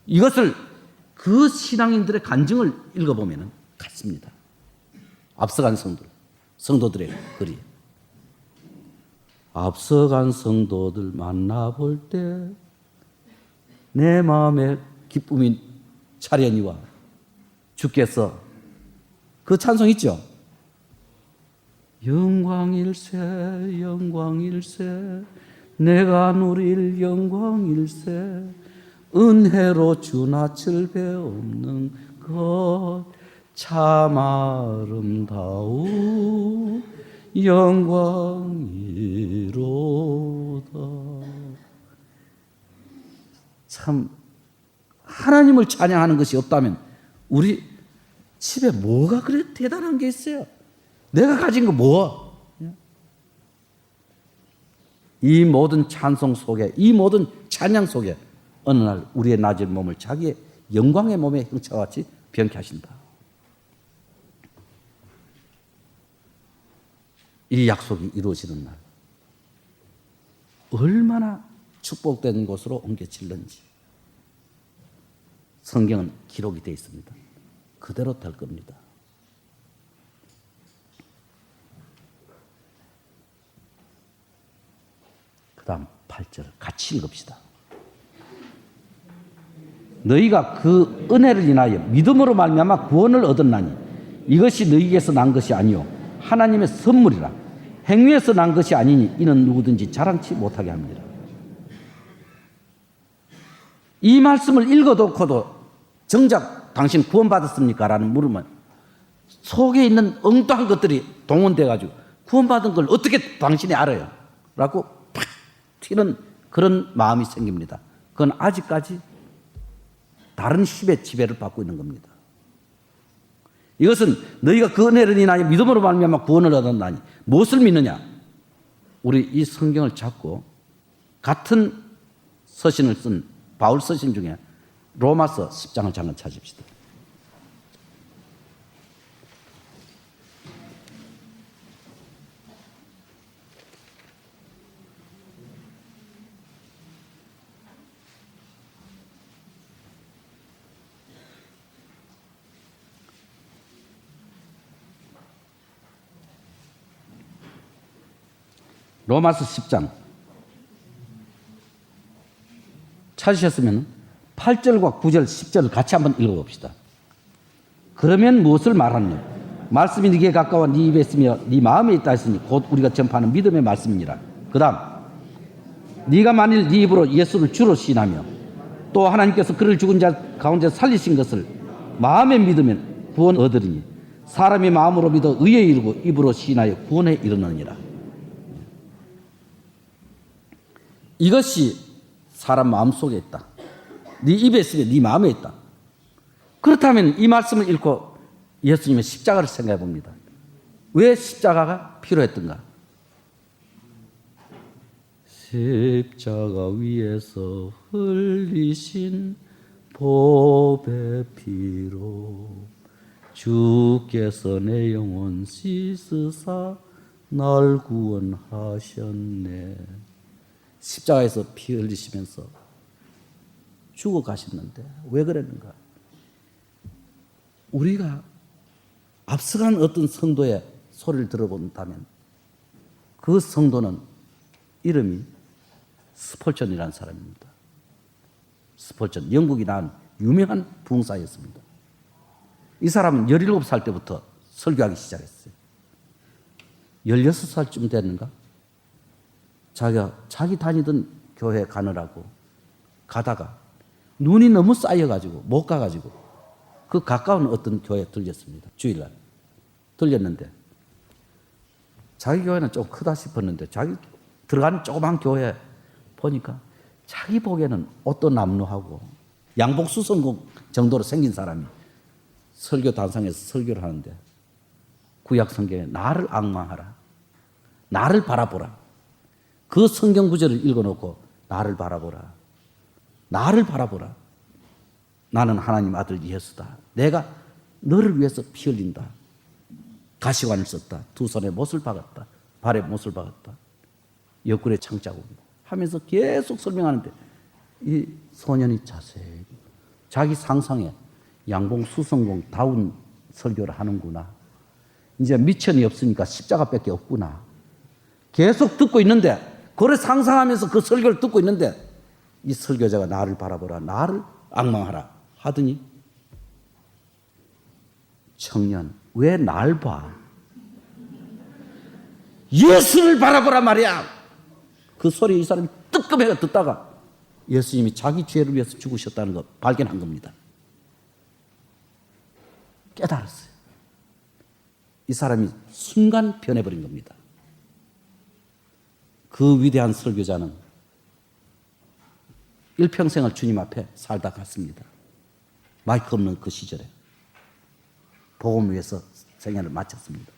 이것을 그 신앙인들의 간증을 읽어보면 같습니다. 앞서간 성도들의 글이. 앞서간 성도들 만나볼 때 내 마음에 기쁨이 차려니와 주께서 그 찬송 있죠? 영광일세 영광일세 내가 누릴 영광일세 은혜로 주낯을 배없는 것 참 아름다운 영광이로다. 참 하나님을 찬양하는 것이 없다면 우리 집에 뭐가 그래 대단한 게 있어요? 내가 가진 거 뭐? 이 모든 찬송 속에 이 모든 찬양 속에 어느 날 우리의 낮은 몸을 자기의 영광의 몸의 형체와 같이 변케 하신다. 이 약속이 이루어지는 날 얼마나 축복된 곳으로 옮겨질는지 성경은 기록이 되어 있습니다. 그대로 될 겁니다. 그 다음 8절 같이 읽읍시다. 너희가 그 은혜를 인하여 믿음으로 말미암아 구원을 얻었나니 이것이 너희에게서 난 것이 아니요 하나님의 선물이라. 행위에서 난 것이 아니니 이는 누구든지 자랑치 못하게 합니다. 이 말씀을 읽어놓고도 정작 당신 구원받았습니까? 라는 물으면 속에 있는 엉뚱한 것들이 동원돼가지고 구원받은 걸 어떻게 당신이 알아요? 라고 팍 튀는 그런 마음이 생깁니다. 그건 아직까지 다른 힘의 지배를 받고 있는 겁니다. 이것은 너희가 그 은혜를 인하여 믿음으로 말미암아 구원을 얻었나니 무엇을 믿느냐? 우리 이 성경을 잡고 같은 서신을 쓴 바울 서신 중에 로마서 10장을 잠깐 찾읍시다. 로마서 10장 찾으셨으면 8절과 9절, 10절을 같이 한번 읽어봅시다. 그러면 무엇을 말하느냐? 말씀이 네게 가까워 네 입에 있으며 네 마음에 있다 했으니 곧 우리가 전파하는 믿음의 말씀이니라. 그 다음 네가 만일 네 입으로 예수를 주로 시인하며 또 하나님께서 그를 죽은 자 가운데 살리신 것을 마음에 믿으면 구원 얻으리니 사람이 마음으로 믿어 의에 이르고 입으로 시인하여 구원에 이르느니라. 이것이 사람 마음속에 있다. 네 입에 있으며 네 마음에 있다. 그렇다면 이 말씀을 읽고 예수님의 십자가를 생각해 봅니다. 왜 십자가가 필요했던가? 십자가 위에서 흘리신 보배 피로 주께서 내 영혼 씻으사 날 구원하셨네. 십자가에서 피 흘리시면서 죽어 가셨는데 왜 그랬는가? 우리가 앞서간 어떤 성도의 소리를 들어본다면 그 성도는 이름이 스폴전이라는 사람입니다. 스폴전, 영국이 낳은 유명한 부흥사였습니다. 이 사람은 17살 때부터 설교하기 시작했어요. 16살쯤 됐는가? 자기 다니던 교회 가느라고 가다가 눈이 너무 쌓여가지고 못 가가지고 그 가까운 어떤 교회에 들렸습니다. 주일날 들렸는데 자기 교회는 좀 크다 싶었는데 자기 들어가는 조그만 교회 보니까 자기 보기에는 옷도 남루하고 양복 수선공 정도로 생긴 사람이 설교 단상에서 설교를 하는데 구약 성경에 나를 앙망하라, 나를 바라보라. 그 성경 구절을 읽어놓고 나를 바라보라, 나를 바라보라. 나는 하나님 아들 예수다. 내가 너를 위해서 피 흘린다. 가시관을 썼다. 두 손에 못을 박았다. 발에 못을 박았다. 옆구리에 창자국이다. 하면서 계속 설명하는데 이 소년이 자세히 자기 상상에 양봉 수성공 다운 설교를 하는구나. 이제 미천이 없으니까 십자가밖에 없구나. 계속 듣고 있는데 그래 상상하면서 그 설교를 듣고 있는데 이 설교자가 나를 바라보라, 나를 앙망하라 하더니 청년 왜 날 봐? 예수를 바라보라 말이야. 그 소리 이 사람이 뜨끔해가 듣다가 예수님이 자기 죄를 위해서 죽으셨다는 거 발견한 겁니다. 깨달았어요. 이 사람이 순간 변해버린 겁니다. 그 위대한 설교자는 일평생을 주님 앞에 살다 갔습니다. 마이크 없는 그 시절에 복음을 위해서 생애를 마쳤습니다.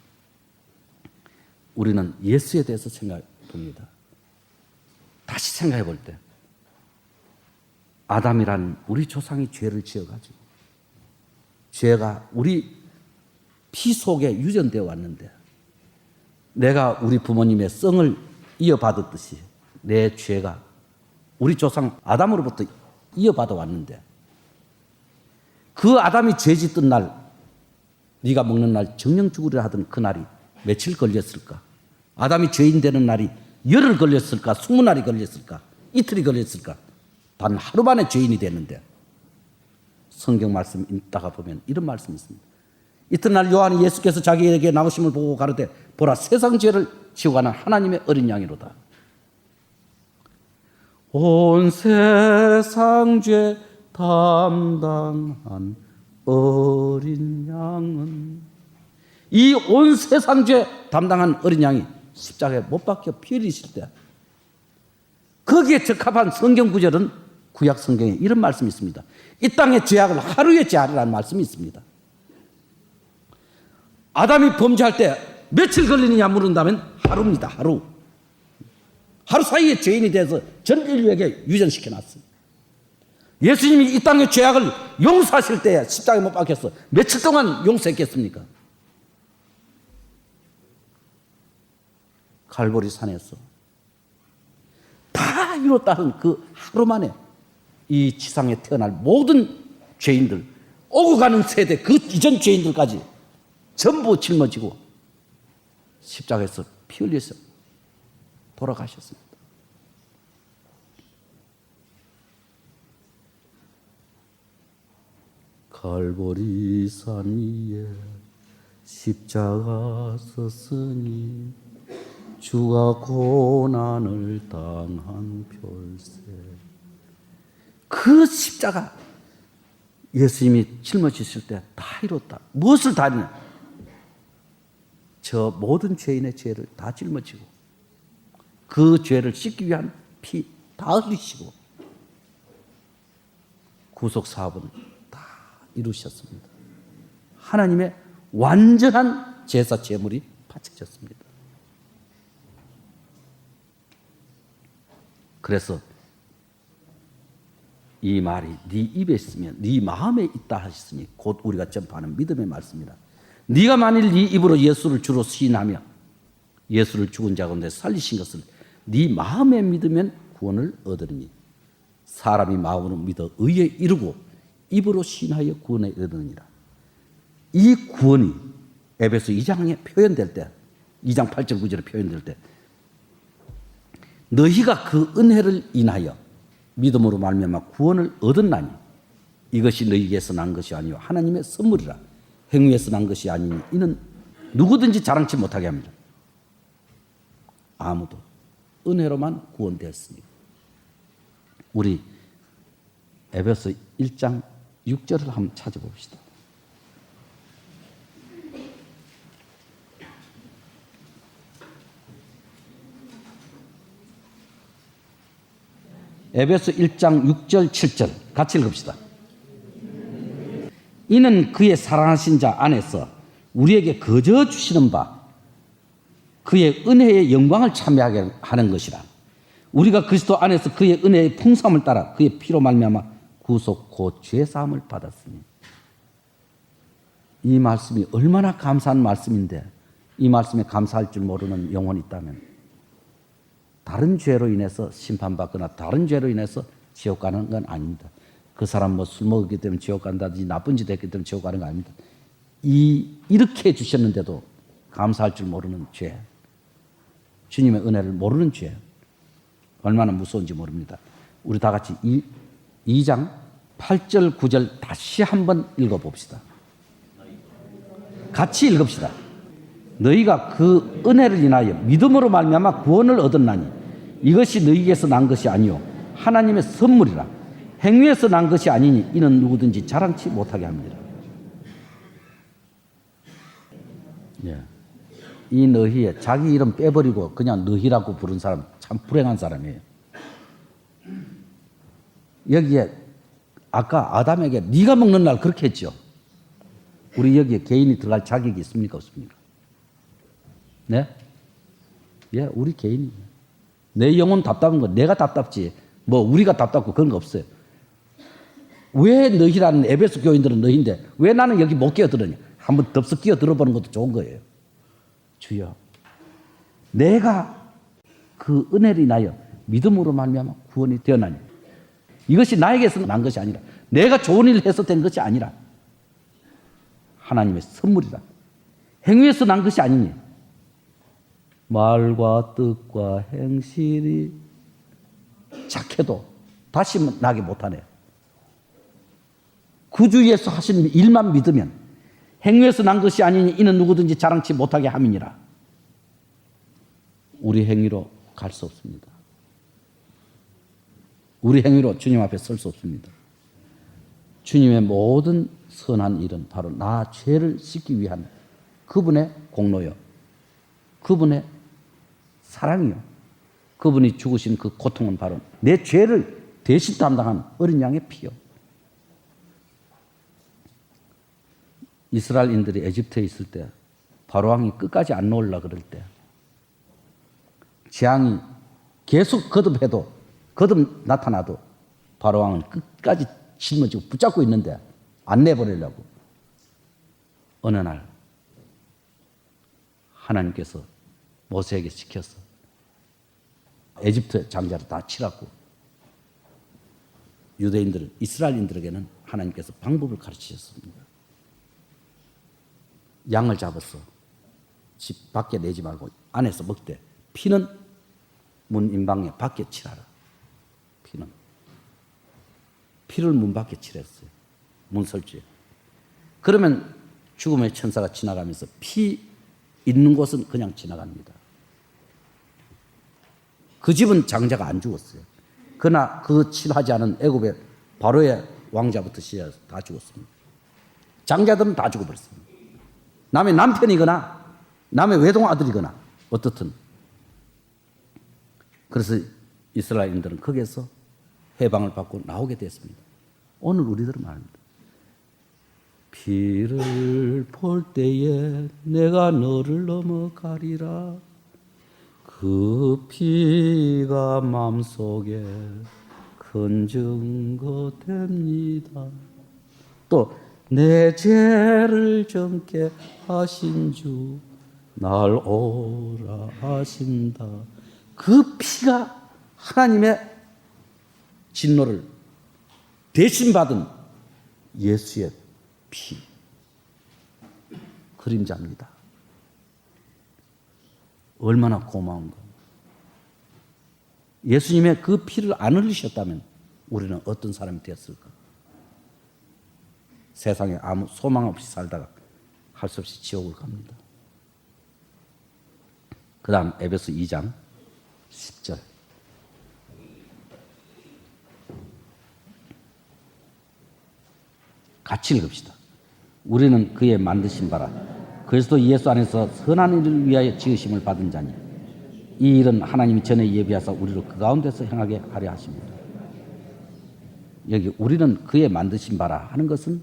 우리는 예수에 대해서 생각해 봅니다. 다시 생각해 볼 때 아담이란 우리 조상이 죄를 지어가지고 죄가 우리 피 속에 유전되어 왔는데 내가 우리 부모님의 성을 이어받았듯이 내 죄가 우리 조상 아담으로부터 이어받아 왔는데 그 아담이 죄 짓던 날 네가 먹는 날 정령 죽으리라 하던 그 날이 며칠 걸렸을까? 아담이 죄인 되는 날이 열흘 걸렸을까? 20날이 걸렸을까? 이틀이 걸렸을까? 단 하루 만에 죄인이 됐는데 성경 말씀 읽다가 보면 이런 말씀이 있습니다. 이튿날 요한이 예수께서 자기에게 나오심을 보고 가로되 보라 세상 죄를 지고 가는 하나님의 어린 양이로다. 온 세상 죄 담당한 어린 양은 이 온 세상 죄 담당한 어린 양이 십자가에 못 박혀 피 흘리실 때 거기에 적합한 성경 구절은 구약 성경에 이런 말씀이 있습니다. 이 땅의 죄악을 하루에 제하리라는 말씀이 있습니다. 아담이 범죄할 때 며칠 걸리느냐 물은다면 하루입니다. 하루. 하루 사이에 죄인이 돼서 전 인류에게 유전시켜 놨어요. 예수님이 이 땅의 죄악을 용서하실 때 십자가에 못 박혀서 며칠 동안 용서했겠습니까? 갈보리 산에서 다 이뤘다는 그 하루 만에 이 지상에 태어날 모든 죄인들, 오고 가는 세대, 그 이전 죄인들까지 전부 짊어지고 십자가에서 피 흘려서 돌아가셨습니다. 갈보리 산 위에 십자가 섰으니 주가 고난을 당한 별세. 그 십자가 예수님이 짊어지실 때 다 이뤘다. 무엇을 다 이루냐? 저 모든 죄인의 죄를 다 짊어지고 그 죄를 씻기 위한 피 다 흘리시고 구속 사업은 다 이루셨습니다. 하나님의 완전한 제사 제물이 바쳐졌습니다. 그래서 이 말이 네 입에 있으면 네 마음에 있다 하셨으니 곧 우리가 전파하는 믿음의 말씀이라. 네가 만일 네 입으로 예수를 주로 시인하며 예수를 죽은 자 가운데 살리신 것을 네 마음에 믿으면 구원을 얻으리니 사람이 마음으로 믿어 의에 이르고 입으로 시인하여 구원에 이르느니라. 이 구원이 에베소 2장에 표현될 때 2장 8절 9절에 표현될 때 너희가 그 은혜를 인하여 믿음으로 말미암아 구원을 얻었나니 이것이 너희에게서 난 것이 아니요 하나님의 선물이라. 행위에서 난 것이 아니니 이는 누구든지 자랑치 못하게 합니다. 아무도 은혜로만 구원되었으니. 우리 에베소 1장 6절을 한번 찾아봅시다. 에베소 1장 6절 7절 같이 읽읍시다. 이는 그의 사랑하신 자 안에서 우리에게 거저 주시는 바 그의 은혜의 영광을 참여하게 하는 것이라. 우리가 그리스도 안에서 그의 은혜의 풍성함을 따라 그의 피로 말미암아 구속 곧 죄사함을 받았으니. 이 말씀이 얼마나 감사한 말씀인데 이 말씀에 감사할 줄 모르는 영혼이 있다면 다른 죄로 인해서 심판받거나 다른 죄로 인해서 지옥 가는 건 아닙니다. 그 사람 뭐 술 먹었기 때문에 지옥 간다든지 나쁜 짓 했기 때문에 지옥 가는 거 아닙니다. 이렇게 해주셨는데도 감사할 줄 모르는 죄, 주님의 은혜를 모르는 죄, 얼마나 무서운지 모릅니다. 우리 다 같이 2장 8절 9절 다시 한번 읽어봅시다. 같이 읽읍시다. 너희가 그 은혜를 인하여 믿음으로 말미암아 구원을 얻었나니 이것이 너희에게서 난 것이 아니요 하나님의 선물이라. 행위에서 난 것이 아니니 이는 누구든지 자랑치 못하게 합니다. 예. 이 너희에 자기 이름 빼버리고 그냥 너희라고 부른 사람 참 불행한 사람이에요. 여기에 아까 아담에게 네가 먹는 날 그렇게 했죠. 우리 여기에 개인이 들어갈 자격이 있습니까 없습니까? 네? 예, 우리 개인이. 내 영혼 답답한 거 내가 답답지. 뭐 우리가 답답고 그런 거 없어요. 왜 너희라는 에베소 교인들은 너희인데 왜 나는 여기 못 끼어들으냐. 한번 덥석 끼어들어보는 것도 좋은 거예요. 주여, 내가 그 은혜를 인하여 믿음으로 말미암아 구원이 되었나니. 이것이 나에게서 난 것이 아니라 내가 좋은 일을 해서 된 것이 아니라 하나님의 선물이다. 행위에서 난 것이 아니니 말과 뜻과 행실이 착해도 다시 나게 못하네. 구주에서 하신 일만 믿으면 행위에서 난 것이 아니니 이는 누구든지 자랑치 못하게 함이니라. 우리 행위로 갈 수 없습니다. 우리 행위로 주님 앞에 설 수 없습니다. 주님의 모든 선한 일은 바로 나 죄를 씻기 위한 그분의 공로요, 그분의 사랑이요, 그분이 죽으신 그 고통은 바로 내 죄를 대신 담당한 어린 양의 피요. 이스라엘인들이 에집트에 있을 때 바로왕이 끝까지 안 놓으려고 그럴 때 재앙이 계속 거듭 나타나도 바로왕은 끝까지 짊어지고 붙잡고 있는데 안 내버리려고 어느 날 하나님께서 모세에게 시켜서 에집트 장자를 다 치라고 유대인들, 이스라엘인들에게는 하나님께서 방법을 가르치셨습니다. 양을 잡았어. 집 밖에 내지 말고 안에서 먹되 피는 문 임방에 밖에 칠하라. 피를 문 밖에 칠했어요. 문 설주에. 그러면 죽음의 천사가 지나가면서 피 있는 곳은 그냥 지나갑니다. 그 집은 장자가 안 죽었어요. 그러나 그 칠하지 않은 애굽의 바로의 왕자부터 시작해서 다 죽었습니다. 장자들은 다 죽어버렸습니다. 남의 남편이거나 남의 외동 아들이거나 어떻든. 그래서 이스라엘인들은 거기에서 해방을 받고 나오게 됐습니다. 오늘 우리들은 말합니다. 피를 볼 때에 내가 너를 넘어가리라. 그 피가 마음속에 큰 증거 됩니다. 또 내 죄를 정케 하신 주 날 오라 하신다. 그 피가 하나님의 진노를 대신 받은 예수의 피, 그림자입니다. 얼마나 고마운가. 예수님의 그 피를 안 흘리셨다면 우리는 어떤 사람이 되었을까? 세상에 아무 소망 없이 살다가 할 수 없이 지옥을 갑니다. 그 다음 에베소 2장 10절. 같이 읽읍시다. 우리는 그의 만드신 바라 그리스도 예수 안에서 선한 일을 위하여 지으심을 받은 자니 이 일은 하나님이 전에 예비하사 우리로 그 가운데서 행하게 하려 하십니다. 여기 우리는 그의 만드신 바라 하는 것은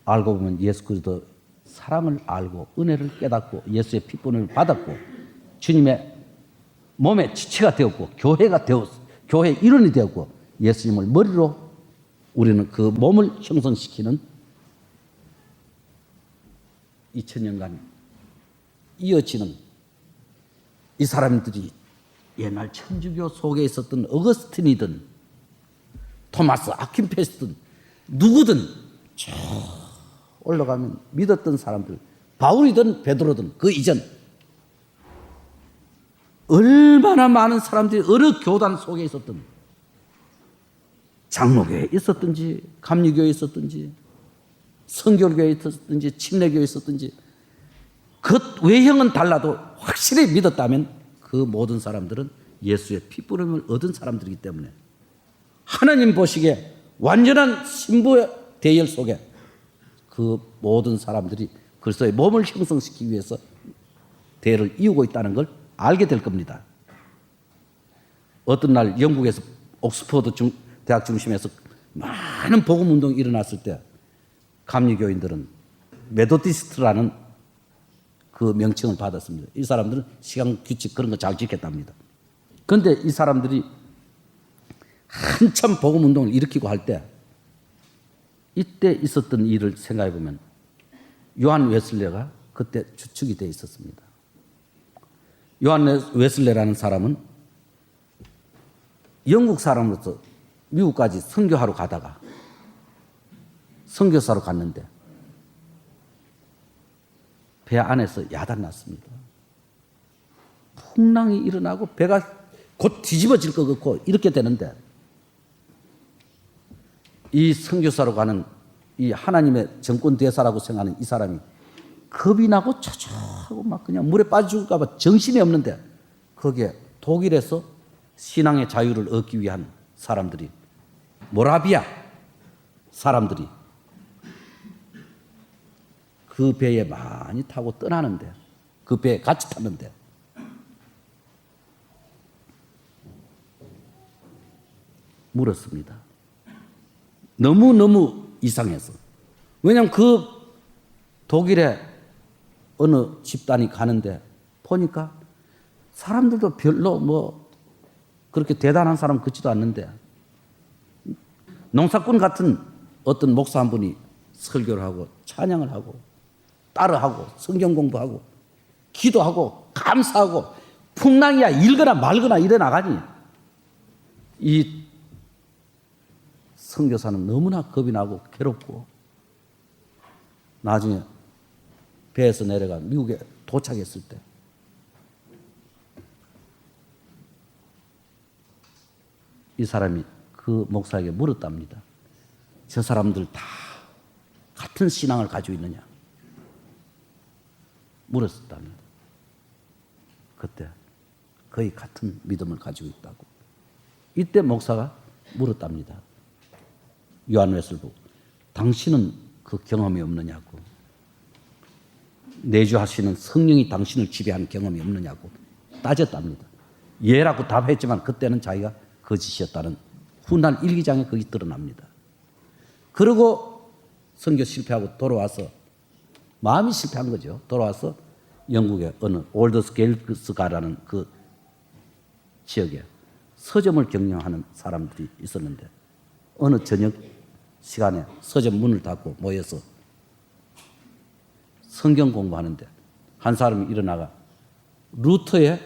알고 보면 예수 그리스도 사랑을 알고 은혜를 깨닫고 예수의 피분을 받았고 주님의 몸의 지체가 되었고 교회 일원이 되었고 예수님을 머리로 우리는 그 몸을 형성시키는 2000년간 이어지는 이 사람들이 옛날 천주교 속에 있었던 어거스틴이든 토마스 아퀴나스든 누구든 저 올라가면 믿었던 사람들, 바울이든 베드로든 그 이전 얼마나 많은 사람들이 어느 교단 속에 있었던 장로교에 있었든지 감리교에 있었든지 성결교에 있었든지 침례교에 있었든지 그 외형은 달라도 확실히 믿었다면 그 모든 사람들은 예수의 피부름을 얻은 사람들이기 때문에 하나님 보시기에 완전한 신부의 대열 속에 그 모든 사람들이 그리스도의 몸을 형성시키기 위해서 대를 이루고 있다는 걸 알게 될 겁니다. 어떤 날 영국에서 옥스퍼드 대학 중심에서 많은 복음 운동이 일어났을 때 감리교인들은 메도디스트라는 그 명칭을 받았습니다. 이 사람들은 시간 규칙 그런 거 잘 지켰답니다. 그런데 이 사람들이 한참 복음 운동을 일으키고 할 때 이때 있었던 일을 생각해 보면 요한 웨슬레가 그때 주축이 되어 있었습니다. 요한 웨슬레라는 사람은 영국 사람으로서 미국까지 선교하러 가다가 선교사로 갔는데 배 안에서 야단 났습니다. 풍랑이 일어나고 배가 곧 뒤집어질 것 같고 이렇게 되는데 이 선교사로 가는 이 하나님의 정권 대사라고 생각하는 이 사람이 겁이 나고 초조하고 막 그냥 물에 빠져 죽을까 봐 정신이 없는데 거기에 독일에서 신앙의 자유를 얻기 위한 사람들이 모라비아 사람들이 그 배에 많이 타고 떠나는데 그 배에 같이 탔는데 물었습니다. 너무너무 이상해서. 왜냐하면 그 독일에 어느 집단이 가는데 보니까 사람들도 별로 뭐 그렇게 대단한 사람 같지도 않는데 농사꾼 같은 어떤 목사 한 분이 설교를 하고 찬양을 하고 따라하고 성경 공부하고 기도하고 감사하고 풍랑이야 일거나 말거나 이래 나가니 이 선교사는 너무나 겁이 나고 괴롭고 나중에 배에서 내려가 미국에 도착했을 때 이 사람이 그 목사에게 물었답니다. 저 사람들 다 같은 신앙을 가지고 있느냐? 물었답니다. 그때 거의 같은 믿음을 가지고 있다고. 이때 목사가 물었답니다. 요한 웨슬부, 당신은 그 경험이 없느냐고. 내주하시는 성령이 당신을 지배하는 경험이 없느냐고 따졌답니다. 예라고 답했지만 그때는 자기가 거짓이었다는 훗날 일기장에 거기 드러납니다. 그리고 선교 실패하고 돌아와서 마음이 실패한 거죠. 돌아와서 영국의 어느 올드스게일스가라는 그 지역에 서점을 경영하는 사람들이 있었는데 어느 저녁 시간에 서점 문을 닫고 모여서 성경 공부하는데 한 사람이 일어나가 루터의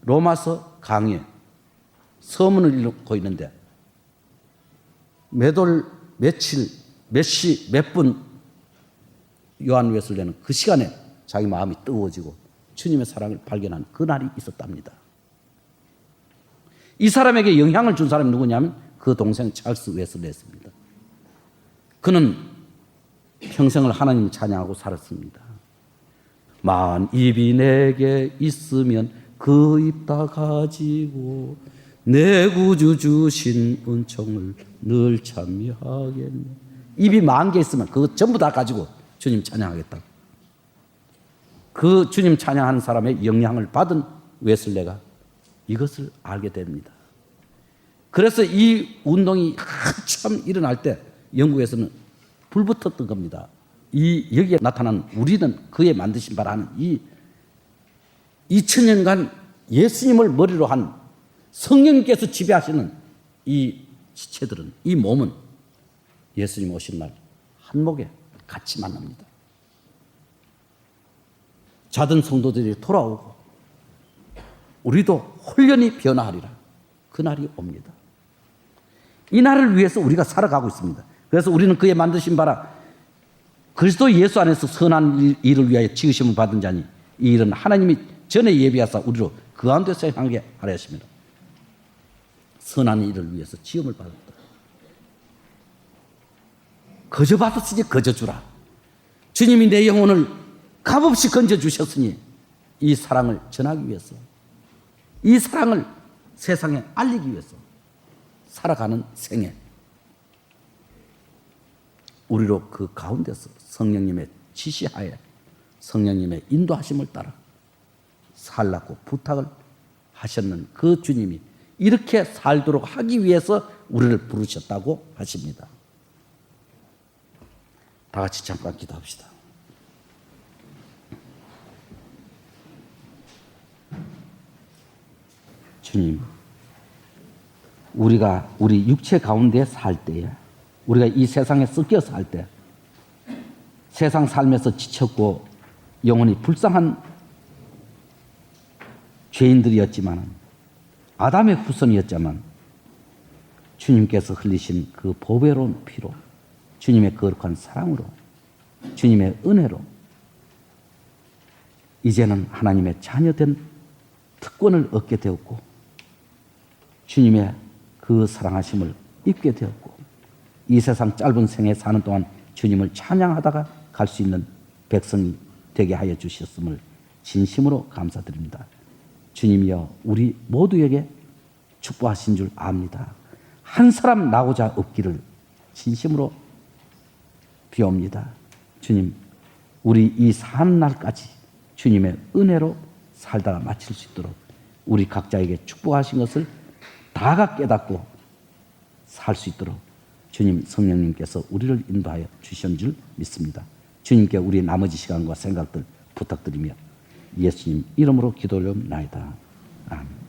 로마서 강의에 서문을 읽고 있는데 몇월 며칠 몇 시 몇 분 요한 웨슬레는 그 시간에 자기 마음이 뜨거워지고 주님의 사랑을 발견한 그날이 있었답니다. 이 사람에게 영향을 준 사람이 누구냐면 그 동생 찰스 웨슬레였습니다. 그는 평생을 하나님을 찬양하고 살았습니다. 만 입이 내게 있으면 그 입 다 가지고 내 구주 주신 은총을 늘 찬미하겠네. 입이 10,000개 있으면 그거 전부 다 가지고 주님 찬양하겠다. 그 주님 찬양하는 사람의 영향을 받은 웨슬레가 이것을 알게 됩니다. 그래서 이 운동이 한참 일어날 때 영국에서는 불붙었던 겁니다. 여기에 나타난 우리는 그의 만드신 바라 하는 이 2000년간 예수님을 머리로 한 성령님께서 지배하시는 이 지체들은, 이 몸은 예수님 오신 날 한목에 같이 만납니다. 자던 성도들이 돌아오고 우리도 홀연히 변화하리라. 그날이 옵니다. 이 날을 위해서 우리가 살아가고 있습니다. 그래서 우리는 그의 만드신 바라 그리스도 예수 안에서 선한 일을 위하여 지으심을 받은 자니 이 일은 하나님이 전에 예비하사 우리로 그 가운데서 향하게 하려 하십니다. 선한 일을 위해서 지음을 받았다. 거저 받았으니 거저 주라. 주님이 내 영혼을 값없이 건져주셨으니 이 사랑을 전하기 위해서, 이 사랑을 세상에 알리기 위해서 살아가는 생애, 우리로 그 가운데서 성령님의 지시하에 성령님의 인도하심을 따라 살라고 부탁을 하셨는 그 주님이 이렇게 살도록 하기 위해서 우리를 부르셨다고 하십니다. 다 같이 잠깐 기도합시다. 주님, 우리가 우리 육체 가운데 살 때에, 우리가 이 세상에 섞여 살 때, 세상 삶에서 지쳤고 영혼이 불쌍한 죄인들이었지만, 아담의 후손이었지만 주님께서 흘리신 그 보배로운 피로, 주님의 거룩한 사랑으로, 주님의 은혜로 이제는 하나님의 자녀된 특권을 얻게 되었고 주님의 그 사랑하심을 입게 되었고 이 세상 짧은 생에 사는 동안 주님을 찬양하다가 갈 수 있는 백성이 되게 하여 주셨음을 진심으로 감사드립니다. 주님이여 우리 모두에게 축복하신 줄 압니다. 한 사람 나고자 없기를 진심으로 비옵니다. 주님, 우리 이 사는 날까지 주님의 은혜로 살다가 마칠 수 있도록 우리 각자에게 축복하신 것을 다가 깨닫고 살 수 있도록 주님 성령님께서 우리를 인도하여 주신 줄 믿습니다. 주님께 우리 나머지 시간과 생각들 부탁드리며 예수님 이름으로 기도를 나이다. 아멘.